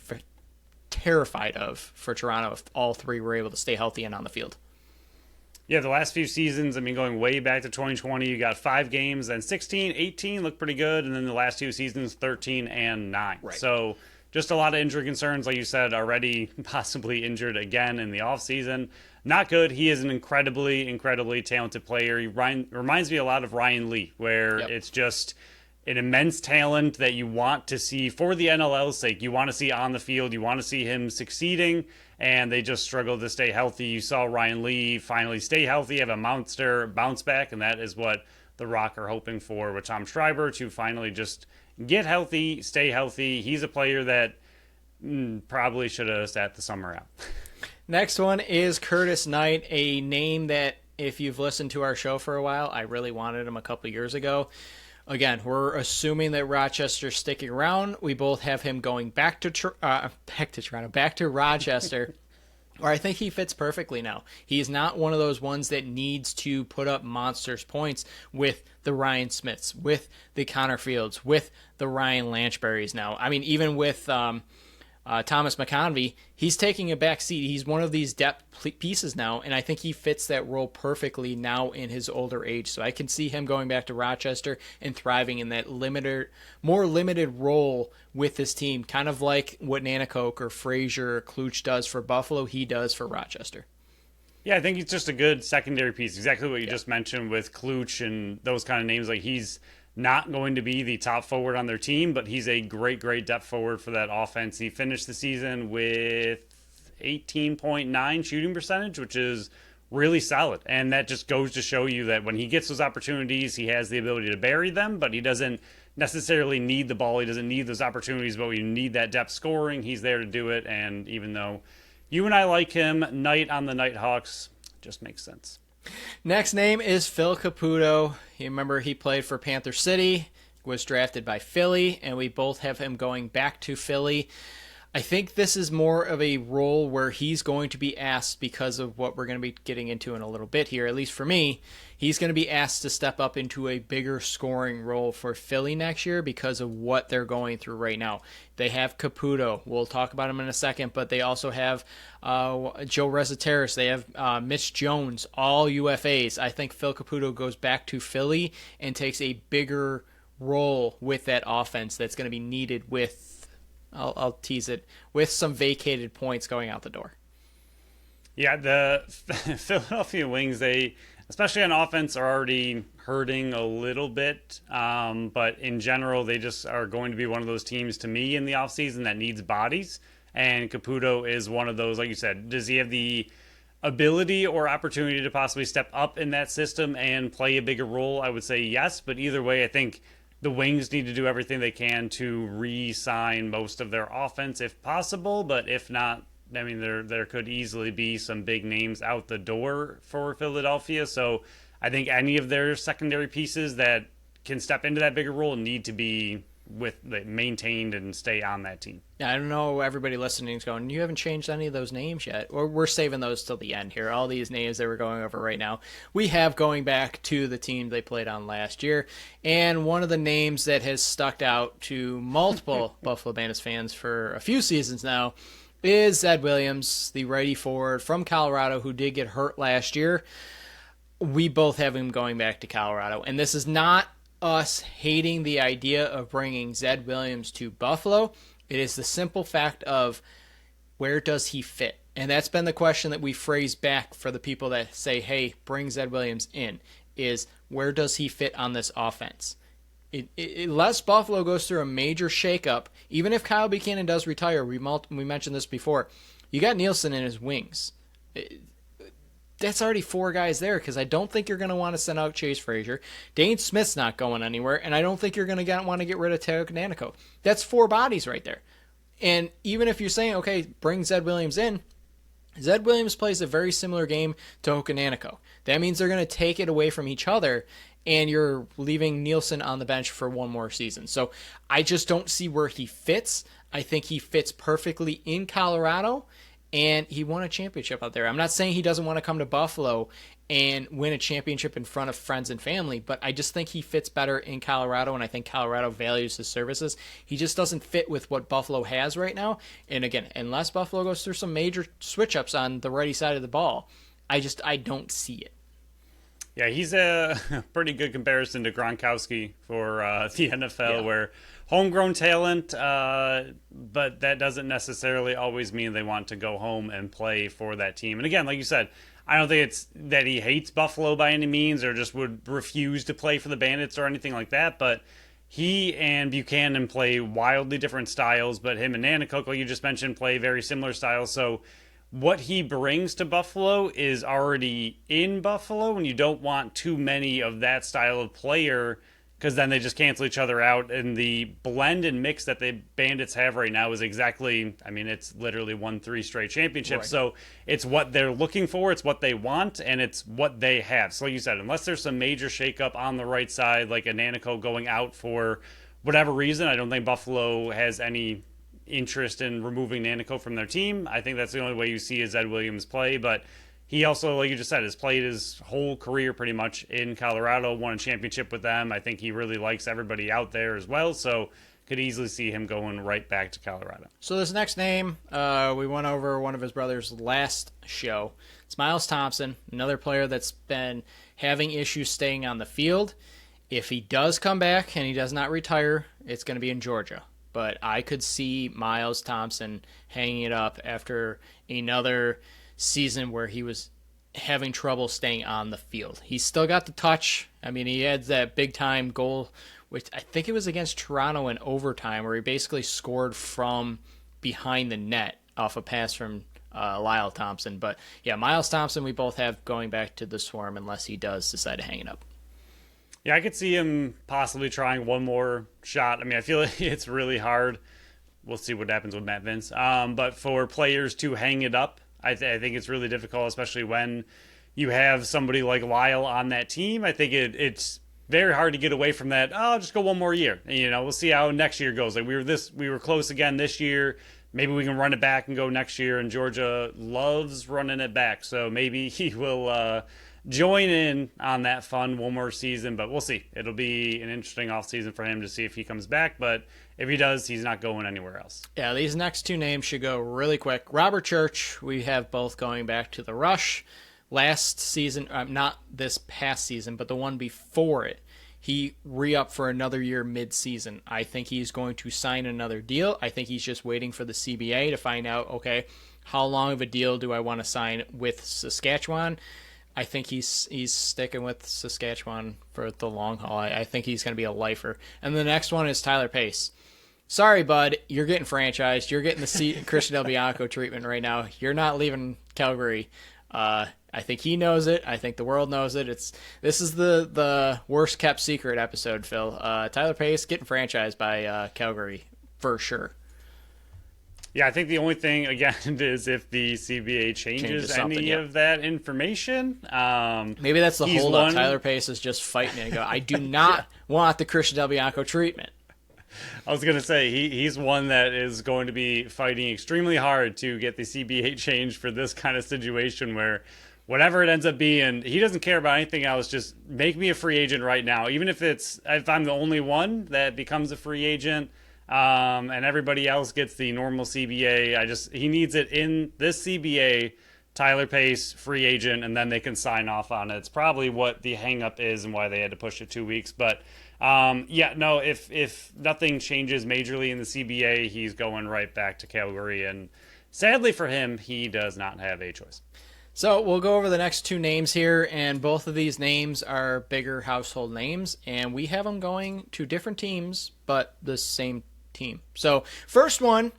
terrified of for Toronto if all three were able to stay healthy and on the field. Yeah, the last few seasons, I mean, going way back to 2020, you got 5 games, then 16, 18 looked pretty good, and then the last 2 seasons, 13 and 9. Right. So just a lot of injury concerns, like you said, already possibly injured again in the offseason. Not good. He is an incredibly, incredibly talented player. He reminds me a lot of Ryan Lee, where it's just an immense talent that you want to see for the NLL's sake. You want to see on the field. You want to see him succeeding, and they just struggled to stay healthy. You saw Ryan Lee finally stay healthy, have a monster bounce back, and that is what the Rock are hoping for with Tom Schreiber, to finally just get healthy, stay healthy. He's a player that probably should have sat the summer out. Next one is Curtis Knight, a name that if you've listened to our show for a while, I really wanted him a couple years ago. Again, we're assuming that Rochester's sticking around. We both have him going back to Toronto, back to Rochester. Where I think he fits perfectly now. He's not one of those ones that needs to put up monsters points with the Ryan Smiths, with the Connor Fields, with the Ryan Lanchberries now. I mean, even with Thomas McConvey, he's taking a back seat. He's one of these depth pieces now, and I think he fits that role perfectly now in his older age. So I can see him going back to Rochester and thriving in that more limited role with this team, kind of like what Nanticoke or Frazier or Kluch does for Buffalo, he does for Rochester. Yeah, I think he's just a good secondary piece. Exactly what you just mentioned with Kluch and those kind of names. Like, he's not going to be the top forward on their team, but he's a great depth forward for that offense. He finished the season with 18.9 shooting percentage, which is really solid. And that just goes to show you that when he gets those opportunities, he has the ability to bury them, but he doesn't necessarily need the ball. He doesn't need those opportunities, but we need that depth scoring. He's there to do it. And even though you and I like him, Knight on the Nighthawks just makes sense. Next name is Phil Caputo. You remember he played for Panther City, was drafted by Philly, and we both have him going back to Philly. I think this is more of a role where he's going to be asked, because of what we're going to be getting into in a little bit here, at least for me, he's going to be asked to step up into a bigger scoring role for Philly next year because of what they're going through right now. They have Caputo. We'll talk about him in a second, but they also have Joe Reseteris. They have Mitch Jones, all UFAs. I think Phil Caputo goes back to Philly and takes a bigger role with that offense that's going to be needed with, I'll tease it, with some vacated points going out the door. Yeah, the Philadelphia Wings, they, especially on offense, are already hurting a little bit. But in general, they just are going to be one of those teams, to me, in the offseason that needs bodies. And Caputo is one of those, like you said. Does he have the ability or opportunity to possibly step up in that system and play a bigger role? I would say yes. But either way, I think the Wings need to do everything they can to re-sign most of their offense if possible, but if not, I mean, there could easily be some big names out the door for Philadelphia. So I think any of their secondary pieces that can step into that bigger role need to be maintained and stay on that team. Yeah, I don't know, everybody listening is going, you haven't changed any of those names yet. Or we're saving those till the end here. All these names that we're going over right now, we have going back to the team they played on last year. And one of the names that has stuck out to multiple Buffalo Bandits fans for a few seasons now is Zed Williams, the righty forward from Colorado who did get hurt last year. We both have him going back to Colorado. And this is not us hating the idea of bringing Zed Williams to Buffalo. It is the simple fact of, where does he fit? And that's been the question that we phrase back for the people that say, hey, bring Zed Williams in, is where does he fit on this offense? Unless Buffalo goes through a major shakeup, even if Kyle Buchanan does retire, we mentioned this before, you got Nielsen in his wings. That's already 4 guys there, because I don't think you're going to want to send out Chase Frazier. Dane Smith's not going anywhere, and I don't think you're going to want to get rid of Teo Nanticoke. That's 4 bodies right there. And even if you're saying, okay, bring Zed Williams in, Zed Williams plays a very similar game to Nanticoke. That means they're going to take it away from each other, and you're leaving Nielsen on the bench for one more season. So I just don't see where he fits. I think he fits perfectly in Colorado, and he won a championship out there. I'm not saying he doesn't want to come to Buffalo and win a championship in front of friends and family, but I just think he fits better in Colorado, and I think Colorado values his services. He just doesn't fit with what Buffalo has right now. And again, unless Buffalo goes through some major switch-ups on the righty side of the ball, I don't see it. Yeah, he's a pretty good comparison to Gronkowski for the NFL, where homegrown talent, but that doesn't necessarily always mean they want to go home and play for that team. And again, like you said, I don't think it's that he hates Buffalo by any means or just would refuse to play for the Bandits or anything like that, but he and Buchanan play wildly different styles, but him and Nanticoke, like you just mentioned, play very similar styles. So what he brings to Buffalo is already in Buffalo, and you don't want too many of that style of player because then they just cancel each other out. And the blend and mix that the Bandits have right now is exactly, I mean, it's literally won 3 straight championships. Right. So it's what they're looking for, it's what they want, and it's what they have. So like you said, unless there's some major shakeup on the right side, like a Nanico going out for whatever reason, I don't think Buffalo has any interest in removing Nanico from their team. I think that's the only way you see is Ed Williams play, but he also, like you just said, has played his whole career pretty much in Colorado, won a championship with them. I think he really likes everybody out there as well, so could easily see him going right back to Colorado. So this next name, we went over one of his brothers last show. It's Miles Thompson, another player that's been having issues staying on the field. If he does come back and he does not retire, it's going to be in Georgia. But I could see Miles Thompson hanging it up after another season where he was having trouble staying on the field. He's still got the touch. I mean, he had that big-time goal, which I think it was against Toronto in overtime, where he basically scored from behind the net off a pass from Lyle Thompson. But, yeah, Miles Thompson we both have going back to the Swarm unless he does decide to hang it up. Yeah, I could see him possibly trying one more shot. I mean, I feel like it's really hard. We'll see what happens with Matt Vince. But for players to hang it up, I think it's really difficult, especially when you have somebody like Lyle on that team. I think it's very hard to get away from that. Oh, I'll just go one more year. And, we'll see how next year goes. Like we were close again this year. Maybe we can run it back and go next year. And Georgia loves running it back, so maybe he will join in on that fun one more season, but we'll see. It'll be an interesting offseason for him to see if he comes back, but if he does, he's not going anywhere else. Yeah, these next 2 names should go really quick. Robert Church, we have both going back to the Rush. Last season, not this past season, but the one before it, he re-upped for another year mid-season. I think he's going to sign another deal. I think he's just waiting for the CBA to find out, okay, how long of a deal do I want to sign with Saskatchewan? I think he's sticking with Saskatchewan for the long haul. I think he's going to be a lifer. And the next one is Tyler Pace. Sorry, bud, you're getting franchised. You're getting the Christian Del Bianco treatment right now. You're not leaving Calgary. I think he knows it. I think the world knows it. This is the worst kept secret episode, Phil. Tyler Pace getting franchised by Calgary for sure. Yeah, I think the only thing, again, is if the CBA changes any of that information. Maybe that's the holdup. Tyler Pace is just fighting it and go, I do not want the Christian Del Bianco treatment. I was going to say, he's one that is going to be fighting extremely hard to get the CBA changed for this kind of situation where whatever it ends up being, he doesn't care about anything else. Just make me a free agent right now. Even if I'm the only one that becomes a free agent, and everybody else gets the normal CBA. He needs it in this CBA, Tyler Pace, free agent, and then they can sign off on it. It's probably what the hang-up is and why they had to push it 2 weeks. But, if nothing changes majorly in the CBA, he's going right back to Calgary. And sadly for him, he does not have a choice. So we'll go over the next 2 names here, and both of these names are bigger household names, and we have them going to different teams, but the same team. So first one,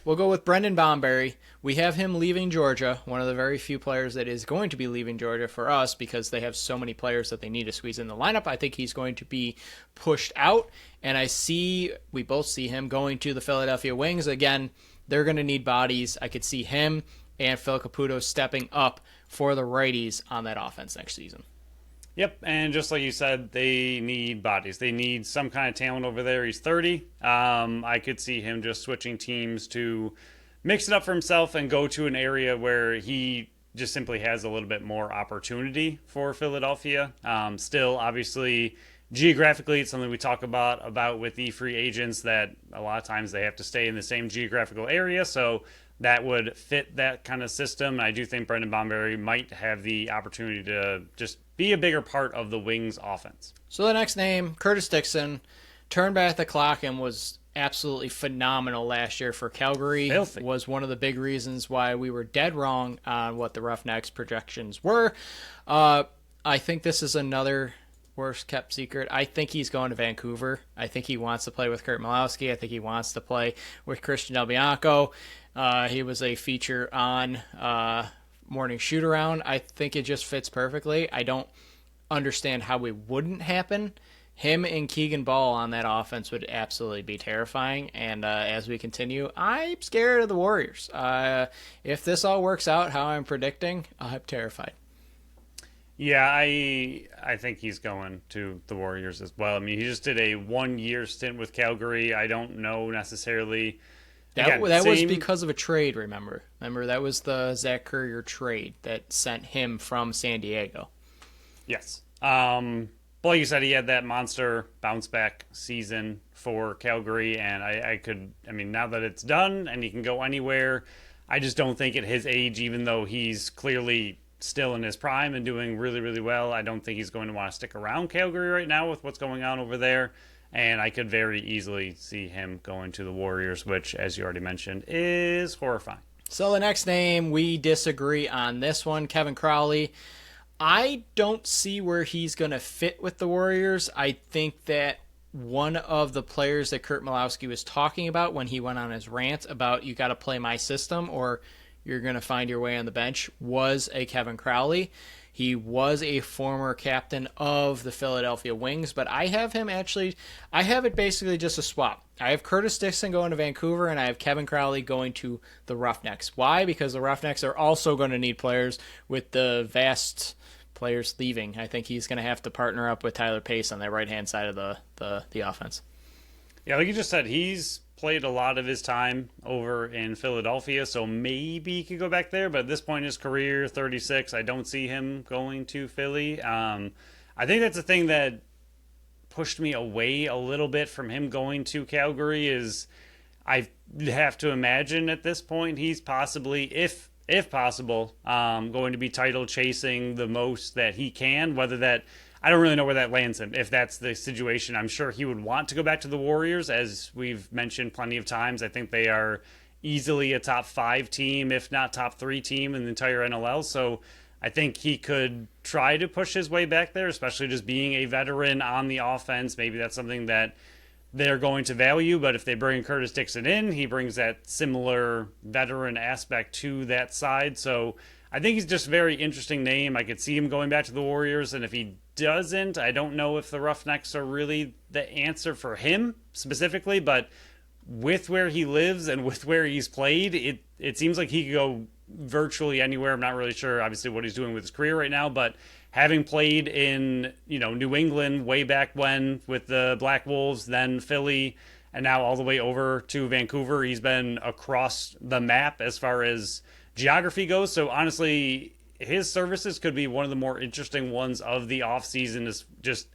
we'll go with Brendan Bomberry. We have him leaving Georgia, one of the very few players that is going to be leaving Georgia for us because they have so many players that they need to squeeze in the lineup. I think he's going to be pushed out, and we both see him going to the Philadelphia Wings. Again, they're going to need bodies. I could see him and Phil Caputo stepping up for the righties on that offense next season. Yep, and just like you said, they need bodies. They need some kind of talent over there. He's 30. I could see him just switching teams to mix it up for himself and go to an area where he just simply has a little bit more opportunity for Philadelphia. Still, obviously, geographically, it's something we talk about with the free agents that a lot of times they have to stay in the same geographical area, so that would fit that kind of system. I do think Brendan Bomberry might have the opportunity to just be a bigger part of the Wings offense. So the next name, Curtis Dixon, turned back the clock and was absolutely phenomenal last year for Calgary. Filthy. Was one of the big reasons why we were dead wrong on what the Roughnecks projections were. I think this is another worst kept secret. I think he's going to Vancouver. I think he wants to play with Kurt Malowski. I think he wants to play with Christian Del Bianco. He was a feature on Morning Shoot-Around. I think it just fits perfectly. I don't understand how it wouldn't happen. him and Keegan Ball on that offense would absolutely be terrifying. And as we continue, I'm scared of the Warriors. If this all works out how I'm predicting, I'm terrified. Yeah, I think he's going to the Warriors as well. I mean, he just did a 1-year stint with Calgary. I don't know necessarily. That Again, was because of a trade, remember? Remember, that was the Zach Currier trade that sent him from San Diego. Yes. But like you said, he had that monster bounce back season for Calgary, and I mean, now that it's done and he can go anywhere, I just don't think at his age, even though he's clearly still in his prime and doing really, really well, I don't think he's going to want to stick around Calgary right now with what's going on over there. And I could very easily see him going to the Warriors, which, as you already mentioned, is horrifying. So the next name, we disagree on this one, Kevin Crowley. I don't see where he's going to fit with the Warriors. I think that one of the players that Kurt Malowski was talking about when he went on his rant about you got to play my system or you're going to find your way on the bench was a Kevin Crowley. He was a former captain of the Philadelphia Wings, but I have it basically just a swap. I have Curtis Dixon going to Vancouver, and I have Kevin Crowley going to the Roughnecks. Why? Because the Roughnecks are also going to need players with the vast players leaving. I think he's going to have to partner up with Tyler Pace on that right-hand side of the offense. Yeah, like you just said, he's played a lot of his time over in Philadelphia, so maybe he could go back there. But at this point in his career, 36, I don't see him going to Philly. I think that's the thing that pushed me away a little bit from him going to Calgary is I have to imagine at this point he's possibly, if possible, going to be title chasing the most that he can, whether that I don't really know where that lands him. If that's the situation, I'm sure he would want to go back to the Warriors, as we've mentioned plenty of times. I think they are easily a top 5 team, if not top 3 team in the entire NLL. So I think he could try to push his way back there, especially just being a veteran on the offense. Maybe that's something that they're going to value. But if they bring Curtis Dixon in, he brings that similar veteran aspect to that side. So I think he's just a very interesting name. I could see him going back to the Warriors, and if he doesn't, I don't know if the Roughnecks are really the answer for him specifically, but with where he lives and with where he's played, it seems like he could go virtually anywhere. I'm not really sure, obviously, what he's doing with his career right now, but having played in, New England way back when with the Black Wolves, then Philly, and now all the way over to Vancouver, he's been across the map as far as geography goes. So honestly, his services could be one of the more interesting ones of the offseason. Is just,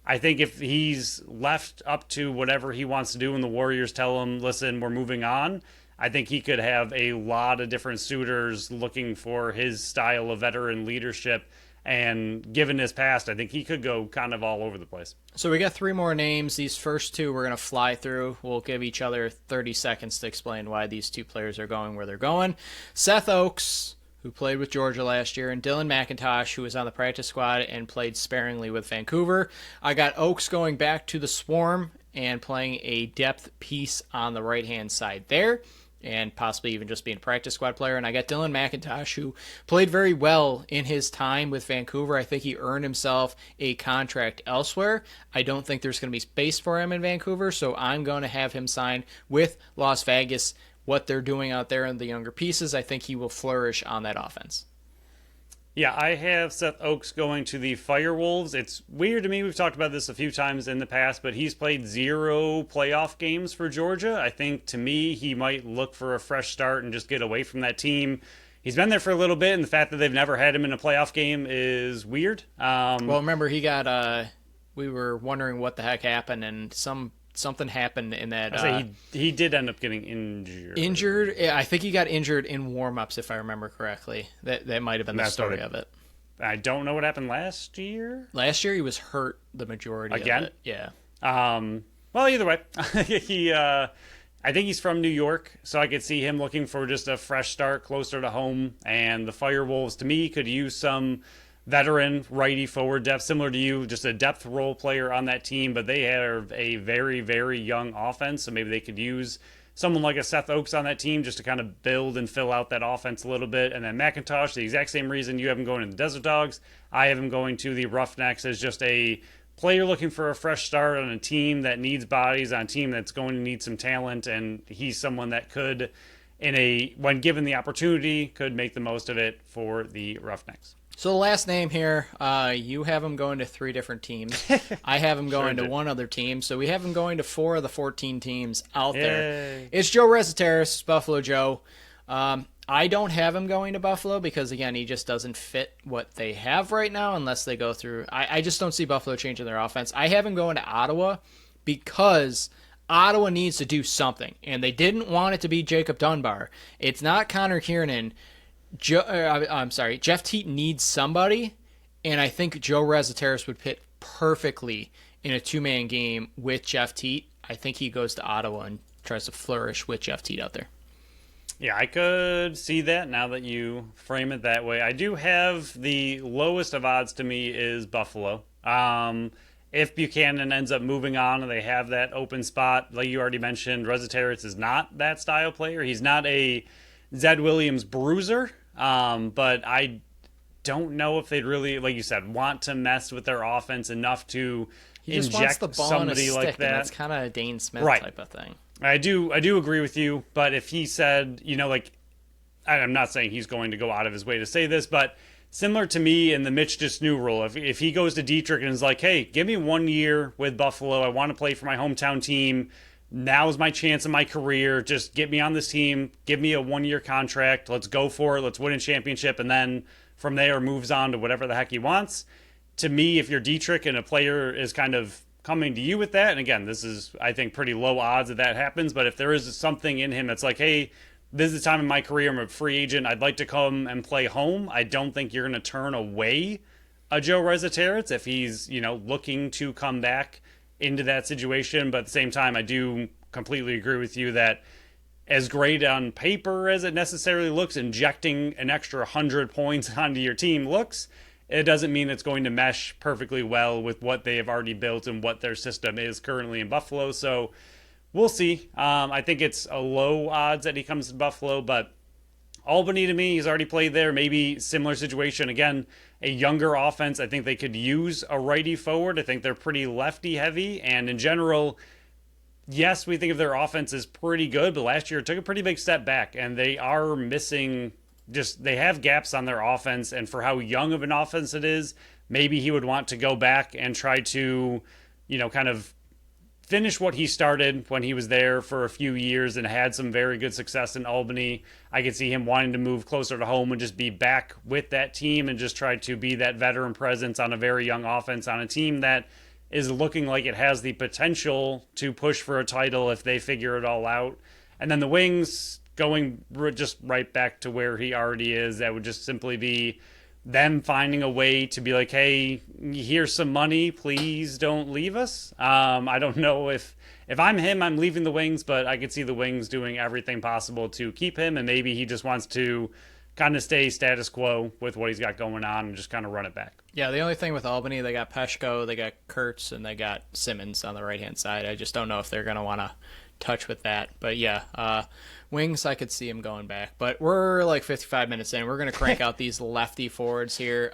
I think if he's left up to whatever he wants to do and the Warriors tell him, listen, we're moving on, I think he could have a lot of different suitors looking for his style of veteran leadership. And given his past, I think he could go kind of all over the place. So we got 3 more names. These first 2 we're going to fly through. We'll give each other 30 seconds to explain why these 2 players are going where they're going. Seth Oakes, who played with Georgia last year, and Dylan McIntosh, who was on the practice squad and played sparingly with Vancouver. I got Oakes going back to the Swarm and playing a depth piece on the right-hand side there, and possibly even just being a practice squad player. And I got Dylan McIntosh, who played very well in his time with Vancouver. I think he earned himself a contract elsewhere. I don't think there's going to be space for him in Vancouver, so I'm going to have him sign with Las Vegas. What they're doing out there in the younger pieces, I think he will flourish on that offense. Yeah, I have Seth Oakes going to the Firewolves. It's weird to me. We've talked about this a few times in the past, but he's played 0 playoff games for Georgia. I think, to me, he might look for a fresh start and just get away from that team. He's been there for a little bit, and the fact that they've never had him in a playoff game is weird. Well, remember, he got, we were wondering what the heck happened, and something happened in that. He did end up getting injured. Yeah, I think he got injured in warm-ups, if I remember correctly. That might have been the story of it. I don't know what happened last year. Last year he was hurt the majority of it. Yeah. Well, either way, I think he's from New York, so I could see him looking for just a fresh start closer to home. And the Firewolves, to me, could use some veteran righty forward depth, similar to you, just a depth role player on that team, but they have a very, very young offense, so maybe they could use someone like a Seth Oakes on that team just to kind of build and fill out that offense a little bit. And then McIntosh, the exact same reason you have him going to the Desert Dogs, I have him going to the Roughnecks as just a player looking for a fresh start on a team that needs bodies, on a team that's going to need some talent, and he's someone that could, when given the opportunity, could make the most of it for the Roughnecks. So the last name here, you have him going to 3 different teams. I have him going to one other team. So we have him going to 4 of the 14 teams out there. It's Joe Resetarits, Buffalo Joe. I don't have him going to Buffalo because, again, he just doesn't fit what they have right now unless they go through. I just don't see Buffalo changing their offense. I have him going to Ottawa because Ottawa needs to do something, and they didn't want it to be Jacob Dunbar. It's not Connor Kiernan. Jeff Teat needs somebody, and I think Joe Resetarits would fit perfectly in a 2-man game with Jeff Teat. I think he goes to Ottawa and tries to flourish with Jeff Teat out there. Yeah, I could see that now that you frame it that way. I do have the lowest of odds to me is Buffalo. If Buchanan ends up moving on and they have that open spot, like you already mentioned, Resetarits is not that style player. He's not a Zed Williams bruiser. But I don't know if they'd really, like you said, want to mess with their offense enough to inject somebody like that. That's kind of a Dane Smith type of thing. I do agree with you, but if he said, I'm not saying he's going to go out of his way to say this, but similar to me in the Mitch Disnew rule, if he goes to Dietrich and is like, hey, give me 1 year with Buffalo, I want to play for my hometown team, now's my chance in my career. Just get me on this team. Give me a 1-year contract. Let's go for it. Let's win a championship. And then from there moves on to whatever the heck he wants. To me, if you're Dietrich and a player is kind of coming to you with that, and again, this is, I think, pretty low odds that happens, but if there is something in him that's like, hey, this is the time in my career, I'm a free agent, I'd like to come and play home, I don't think you're going to turn away a Joe Resetarits if he's, looking to come back into that situation. But at the same time, I do completely agree with you that as great on paper as it necessarily looks, injecting an extra 100 points onto your team looks, it doesn't mean it's going to mesh perfectly well with what they have already built and what their system is currently in Buffalo. So we'll see. I think it's a low odds that he comes to Buffalo, but Albany, to me, he's already played there. Maybe similar situation. Again, a younger offense. I think they could use a righty forward. I think they're pretty lefty heavy. And in general, yes, we think of their offense as pretty good, but last year it took a pretty big step back. And they are missing they have gaps on their offense. And for how young of an offense it is, maybe he would want to go back and try to, kind of finish what he started when he was there for a few years and had some very good success in Albany. I could see him wanting to move closer to home and just be back with that team and just try to be that veteran presence on a very young offense on a team that is looking like it has the potential to push for a title if they figure it all out. And then the wings going just right back to where he already is. That would just simply be them finding a way to be like, hey, here's some money, please don't leave us. I don't know if I'm him, I'm leaving the Wings, but I could see the Wings doing everything possible to keep him, and maybe he just wants to kind of stay status quo with what he's got going on and just kind of run it back. Yeah, the only thing with Albany, they got Peshko, they got Kurtz, and they got Simmons on the right-hand side. I just don't know if they're going to want to touch with that. But yeah, Wings, I could see him going back. But we're like 55 minutes in. We're going to crank out these lefty forwards here.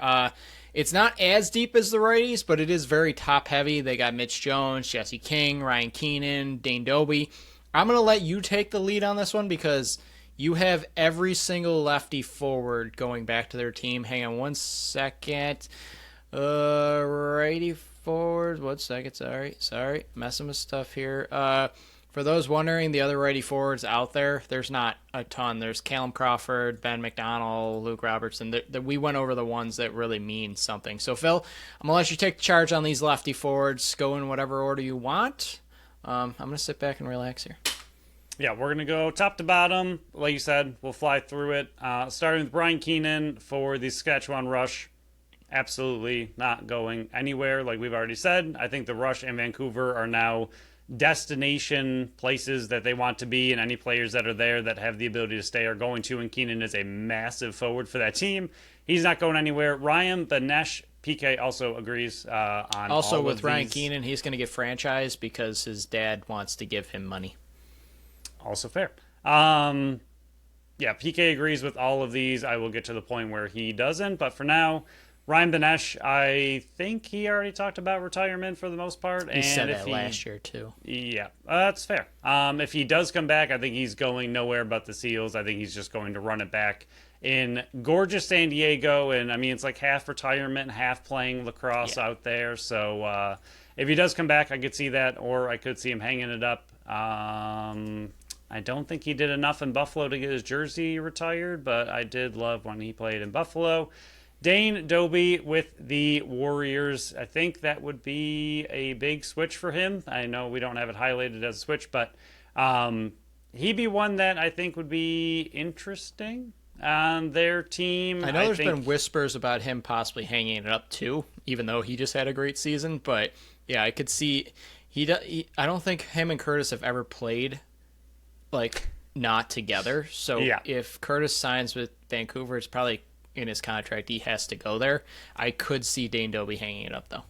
It's not as deep as the righties, but it is very top-heavy. They got Mitch Jones, Jesse King, Ryan Keenan, Dane Doby. I'm going to let you take the lead on this one because you have every single lefty forward going back to their team. Hang on one second. Righty forward. 1 second. Sorry. Messing with stuff here. For those wondering, the other righty forwards out there, there's not a ton. There's Callum Crawford, Ben McDonald, Luke Robertson. We went over the ones that really mean something. So, Phil, I'm going to let you take the charge on these lefty forwards. Go in whatever order you want. I'm going to sit back and relax here. Yeah, we're going to go top to bottom. Like you said, we'll fly through it. Starting with Brian Keenan for the Saskatchewan Rush. Absolutely not going anywhere, like we've already said. I think the Rush and Vancouver are now destination places that they want to be, and any players that are there that have the ability to stay are going to, and Keenan is a massive forward for that team. He's not going anywhere. Ryan Benesh, PK also agrees on also all with of Ryan these. Keenan, he's going to get franchised because his dad wants to give him money. Also fair. Yeah, PK agrees with all of these. I will get to the point where he doesn't, but for now, Ryan Benesh, I think he already talked about retirement for the most part. He said that last year too. Yeah, that's fair. If he does come back, I think he's going nowhere but the Seals. I think he's just going to run it back in gorgeous San Diego. And I mean, it's like half retirement, half playing lacrosse out there. So if he does come back, I could see that, or I could see him hanging it up. I don't think he did enough in Buffalo to get his jersey retired, but I did love when he played in Buffalo. Dane Dobbie with the Warriors. I think that would be a big switch for him. I know we don't have it highlighted as a switch, but he'd be one that I think would be interesting on their team. I know there's been whispers about him possibly hanging it up too, even though he just had a great season. But yeah, I could see I don't think him and Curtis have ever played like not together. So if Curtis signs with Vancouver, it's probably in his contract he has to go there. I could see Dane Dobbie hanging it up though.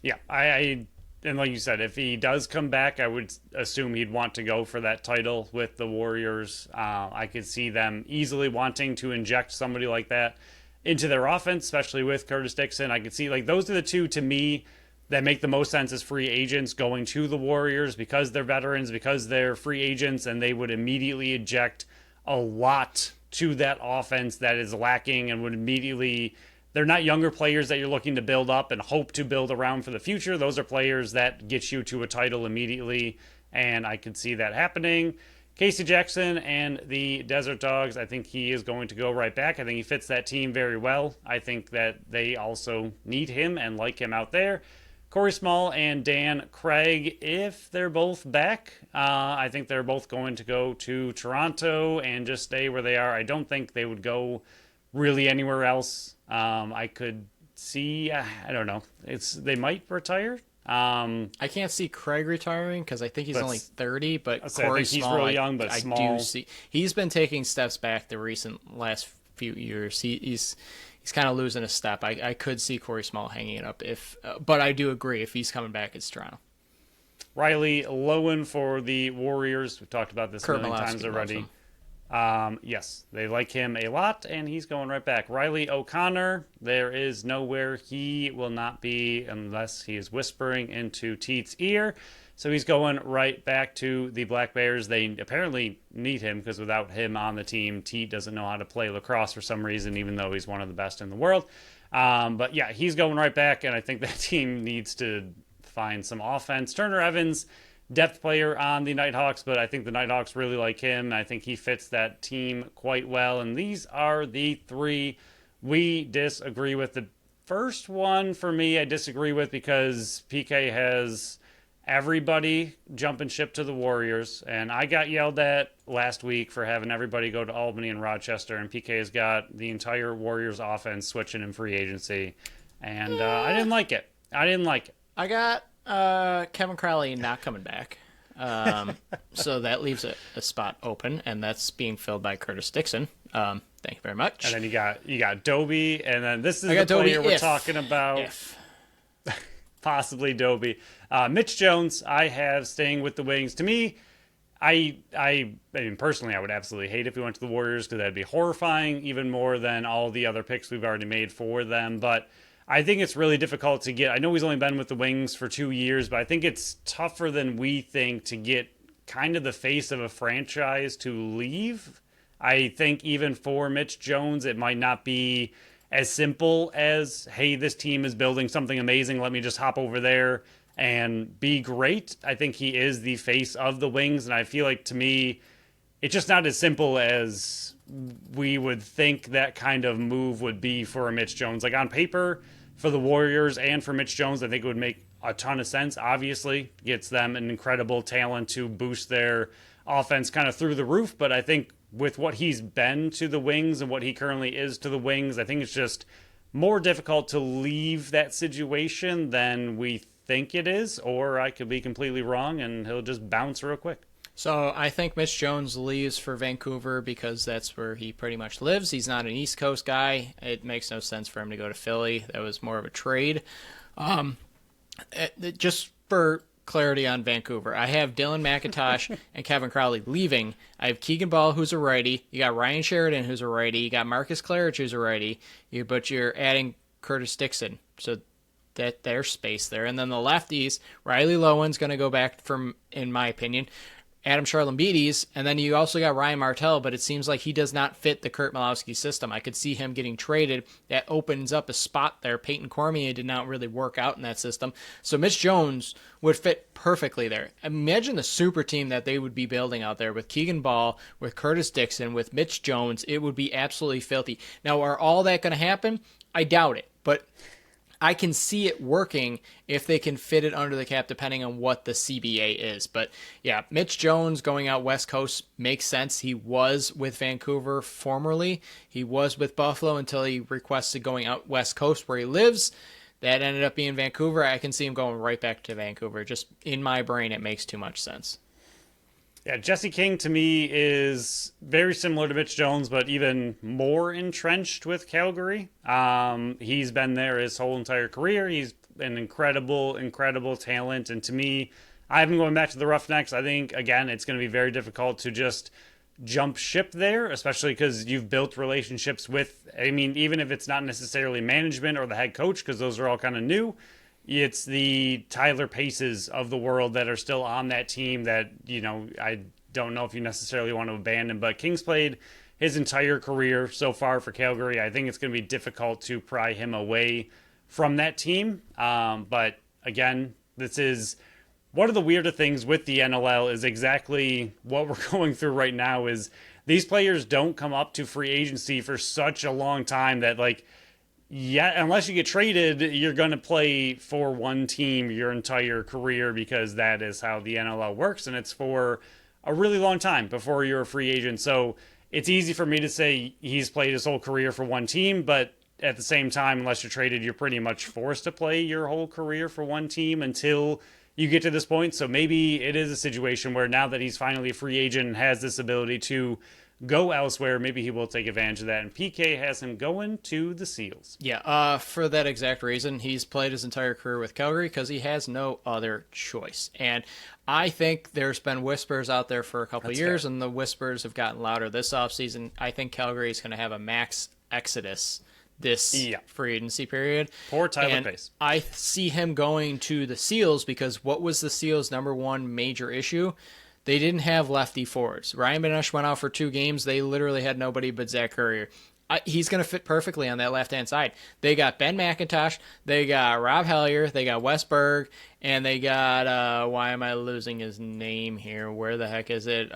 Yeah, I and like you said, if he does come back, I would assume he'd want to go for that title with the Warriors. I could see them easily wanting to inject somebody like that into their offense, especially with Curtis Dixon. I could see like those are the two to me that make the most sense as free agents going to the Warriors because they're veterans, because they're free agents, and they would immediately inject a lot to that offense that is lacking and would immediately. They're not younger players that you're looking to build up and hope to build around for the future. Those are players that get you to a title immediately, and I could see that happening. Casey Jackson and the Desert Dogs, I think he is going to go right back. I think he fits that team very well. I think that they also need him and like him out there. Corey Small and Dan Craig, if they're both back, I think they're both going to go to Toronto and just stay where they are. I don't think they would go really anywhere else. I could see, I don't know. They might retire. I can't see Craig retiring because I think he's only 30, but Corey he's Small, really young, but small. I do see he's been taking steps back the last few years. He's kind of losing a step. I could see Corey Small hanging it up but I do agree if he's coming back, it's Toronto. Riley Lowen for the Warriors. We've talked about this a million times already. Yes, they like him a lot, and he's going right back. Riley O'Connor, there is nowhere he will not be unless he is whispering into Teet's ear. So he's going right back to the Black Bears. They apparently need him because without him on the team, Teet doesn't know how to play lacrosse for some reason, even though he's one of the best in the world. But yeah, he's going right back, and I think that team needs to find some offense. Turner Evans, depth player on the Nighthawks, but I think the Nighthawks really like him. I think he fits that team quite well. And these are the three we disagree with. The first one for me, I disagree with because PK has everybody jumping ship to the Warriors. And I got yelled at last week for having everybody go to Albany and Rochester. And PK has got the entire Warriors offense switching in free agency. And I didn't like it. I got Kevin Crowley not coming back. So that leaves a spot open, and that's being filled by Curtis Dixon. Thank you very much. And then you got Dobbie, and then this is the player we're talking about. Possibly Dobbie. Mitch Jones, I have staying with the Wings. To me, I mean, personally, I would absolutely hate if we went to the Warriors because that'd be horrifying, even more than all the other picks we've already made for them. But I think it's really difficult to get. I know he's only been with the Wings for 2 years, but I think it's tougher than we think to get kind of the face of a franchise to leave. I think even for Mitch Jones, it might not be as simple as, hey, this team is building something amazing. Let me just hop over there and be great. I think he is the face of the Wings, and I feel like, to me, it's just not as simple as we would think that kind of move would be for a Mitch Jones. Like on paper, for the Warriors and for Mitch Jones, I think it would make a ton of sense. Obviously, gets them an incredible talent to boost their offense kind of through the roof. But I think with what he's been to the Wings and what he currently is to the Wings, I think it's just more difficult to leave that situation than we think it is. Or I could be completely wrong and he'll just bounce real quick. So I think Mitch Jones leaves for Vancouver because that's where he pretty much lives. He's not an East Coast guy. It makes no sense for him to go to Philly. That was more of a trade. Just for clarity on Vancouver, I have Dylan McIntosh and Kevin Crowley leaving. I have Keegan Ball, who's a righty. You got Ryan Sheridan, who's a righty. You got Marcus Claridge, who's a righty. But you're adding Curtis Dixon. So that there's space there. And then the lefties, Riley Lowen's going to go back from, in my opinion, Adam Charlambides, and then you also got Ryan Martell, but it seems like he does not fit the Kurt Malowski system. I could see him getting traded. That opens up a spot there. Peyton Cormier did not really work out in that system. So Mitch Jones would fit perfectly there. Imagine the super team that they would be building out there with Keegan Ball, with Curtis Dixon, with Mitch Jones. It would be absolutely filthy. Now, are all that going to happen? I doubt it, but I can see it working if they can fit it under the cap, depending on what the CBA is. But yeah, Mitch Jones going out West Coast makes sense. He was with Vancouver formerly. He was with Buffalo until he requested going out West Coast where he lives. That ended up being Vancouver. I can see him going right back to Vancouver. Just in my brain, it makes too much sense. Yeah, Jesse King to me is very similar to Mitch Jones, but even more entrenched with Calgary. He's been there his whole entire career. He's an incredible, incredible talent. And to me, I have him going back to the Roughnecks. I think, again, it's going to be very difficult to just jump ship there, especially because you've built relationships with, I mean, even if it's not necessarily management or the head coach, because those are all kind of new. It's the Tyler Paces of the world that are still on that team that, you know, I don't know if you necessarily want to abandon. But King's played his entire career so far for Calgary. I think it's going to be difficult to pry him away from that team. But again, this is one of the weirder things with the NLL is exactly what we're going through right now is these players don't come up to free agency for such a long time that, like, yeah, unless you get traded, you're going to play for one team your entire career because that is how the NLL works, and it's for a really long time before you're a free agent. So it's easy for me to say he's played his whole career for one team, but at the same time, unless you're traded, you're pretty much forced to play your whole career for one team until you get to this point. So maybe it is a situation where now that he's finally a free agent and has this ability to go elsewhere, maybe he will take advantage of that. And PK has him going to the Seals. Yeah, for that exact reason, he's played his entire career with Calgary because he has no other choice. And I think there's been whispers out there for a couple of years, and the whispers have gotten louder this offseason. I think Calgary is going to have a max exodus this free agency period. Poor Tyler Pace. I see him going to the Seals because what was the Seals' number one major issue? They didn't have lefty forwards. Ryan Benesh went out for 2 games. They literally had nobody but Zach Currier. He's going to fit perfectly on that left-hand side. They got Ben McIntosh. They got Rob Hellier. They got Wes Berg. And they got, why am I losing his name here? Where the heck is it?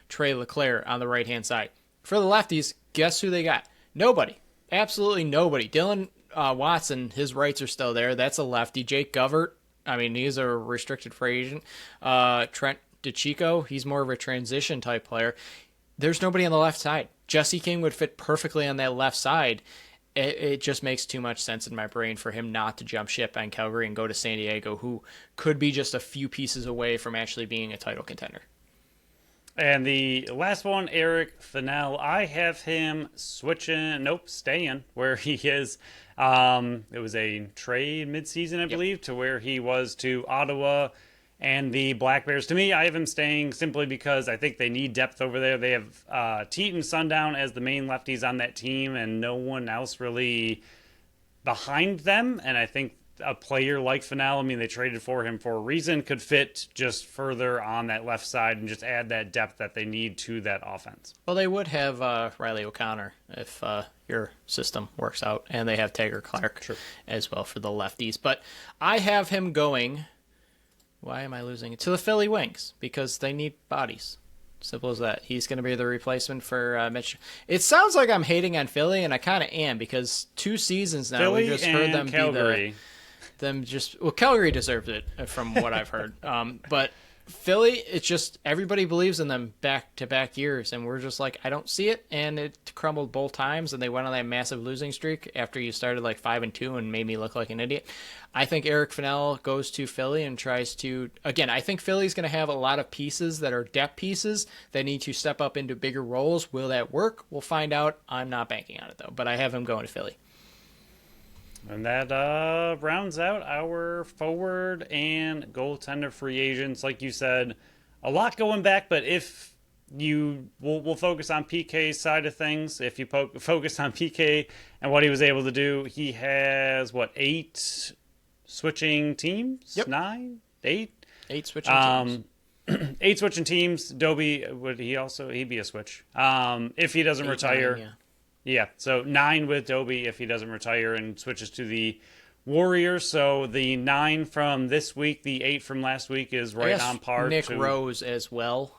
Trey LeClaire on the right-hand side. For the lefties, guess who they got? Nobody. Absolutely nobody. Dylan Watson, his rights are still there. That's a lefty. Jake Govert, I mean, he's a restricted free agent. Trent DeChico, he's more of a transition type player. There's nobody on the left side. Jesse King would fit perfectly on that left side. It just makes too much sense in my brain for him not to jump ship on Calgary and go to San Diego, who could be just a few pieces away from actually being a title contender. And the last one, Eric Fennell, I have him staying where he is. It was a trade midseason, I believe, to where he was to Ottawa and the Black Bears. To me, I have him staying simply because I think they need depth over there. They have Teat and Sundown as the main lefties on that team and no one else really behind them. And I think a player like Fennell, I mean, they traded for him for a reason, could fit just further on that left side and just add that depth that they need to that offense. Well, they would have Riley O'Connor if your system works out, and they have Tager Clark as well for the lefties. But I have him going, why am I losing it? To the Philly Wings, because they need bodies. Simple as that. He's going to be the replacement for Mitch. It sounds like I'm hating on Philly, and I kind of am, because 2 seasons now Philly we just heard them Calgary. Calgary deserved it from what I've heard. But Philly, it's just everybody believes in them back-to-back years, and we're just like, I don't see it, and it crumbled both times, and they went on that massive losing streak after you started like 5-2 and made me look like an idiot. I think Eric Fennell goes to Philly and tries to, again, I think Philly's going to have a lot of pieces that are depth pieces that need to step up into bigger roles. Will that work? We'll find out. I'm not banking on it, though, but I have him going to Philly. And that rounds out our forward and goaltender free agents. Like you said, a lot going back, but if we'll focus on PK's side of things. If you focus on PK and what he was able to do, he has 8 switching teams? Yep. 9? 8? 8 switching teams. 8 switching teams. Dobie, he'd be a switch. If he doesn't retire. 9, yeah. So 9 with Dobie if he doesn't retire and switches to the Warriors. So the 9 from this week, the 8 from last week is right on par. Nick Rose as well.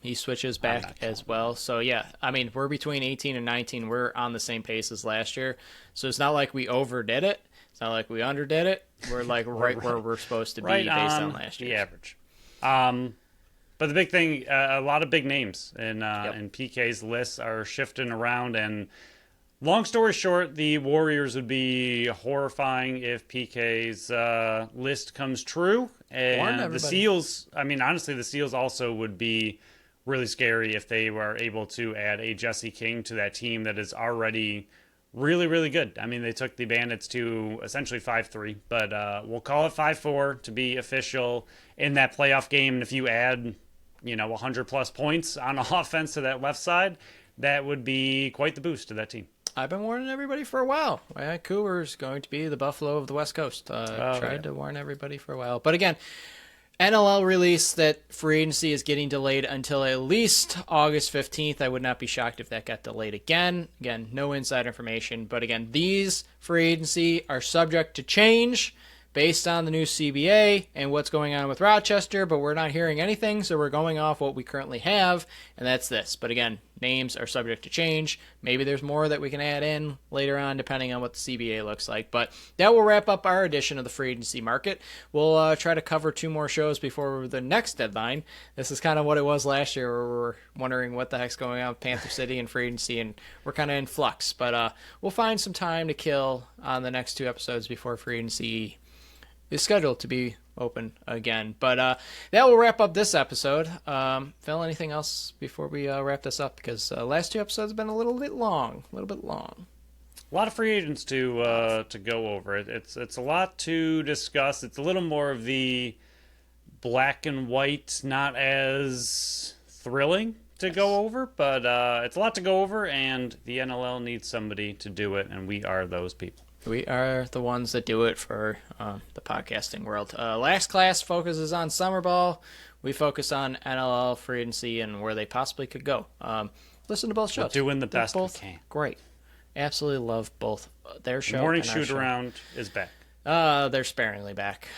He switches back as well. So yeah, I mean, we're between 18 and 19. We're on the same pace as last year. So it's not like we overdid it. It's not like we underdid it. We're like right where we're supposed to be based on last year. The average. But the big thing, a lot of big names in PK's lists are shifting around. And long story short, the Warriors would be horrifying if PK's list comes true. And the Seals, I mean, honestly, the Seals also would be really scary if they were able to add a Jesse King to that team that is already really, really good. I mean, they took the Bandits to essentially 5-3, but we'll call it 5-4 to be official in that playoff game. And if you add, 100-plus points on offense to that left side, that would be quite the boost to that team. I've been warning everybody for a while. Vancouver's going to be the Buffalo of the West Coast. Tried to warn everybody for a while. But again, NLL released that free agency is getting delayed until at least August 15th. I would not be shocked if that got delayed again. Again, no inside information. But again, these free agency are subject to change based on the new CBA and what's going on with Rochester, but we're not hearing anything, so we're going off what we currently have, and that's this. But again, names are subject to change. Maybe there's more that we can add in later on, depending on what the CBA looks like. But that will wrap up our edition of the free agency market. We'll try to cover 2 more shows before the next deadline. This is kind of what it was last year, where we're wondering what the heck's going on with Panther City and free agency, and we're kind of in flux. But we'll find some time to kill on the next 2 episodes before free agency is scheduled to be open again. But that will wrap up this episode. Phil, anything else before we wrap this up? Because last 2 episodes have been a little bit long. A lot of free agents to go over. It's a lot to discuss. It's a little more of the black and white, not as thrilling to go over, but it's a lot to go over, and the NLL needs somebody to do it, and we are those people. We are the ones that do it for the podcasting world. Last Class focuses on summer ball. We focus on NLL Free Agency and where they possibly could go. Listen to both shows. We're doing the best we can. Great. Absolutely love both their show. The morning and shoot around is back. They're sparingly back.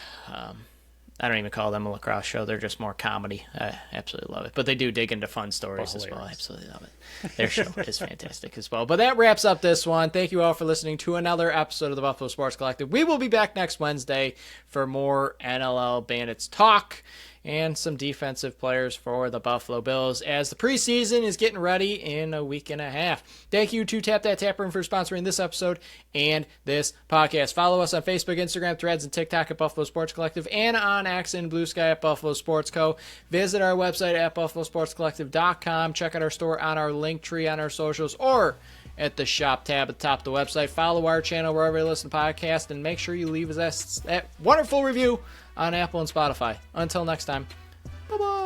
I don't even call them a lacrosse show. They're just more comedy. I absolutely love it. But they do dig into fun stories as well. I absolutely love it. Their show is fantastic as well. But that wraps up this one. Thank you all for listening to another episode of the Buffalo Sports Collective. We will be back next Wednesday for more NLL Bandits talk and some defensive players for the Buffalo Bills as the preseason is getting ready in a week and a half. Thank you to Tap That Tap Room for sponsoring this episode and this podcast. Follow us on Facebook, Instagram, Threads, and TikTok at Buffalo Sports Collective and on X and Blue Sky at Buffalo Sports Co. Visit our website at buffalosportscollective.com. Check out our store on our link tree on our socials or at the shop tab at the top of the website. Follow our channel wherever you listen to podcasts, and make sure you leave us that wonderful review on Apple and Spotify. Until next time, bye-bye.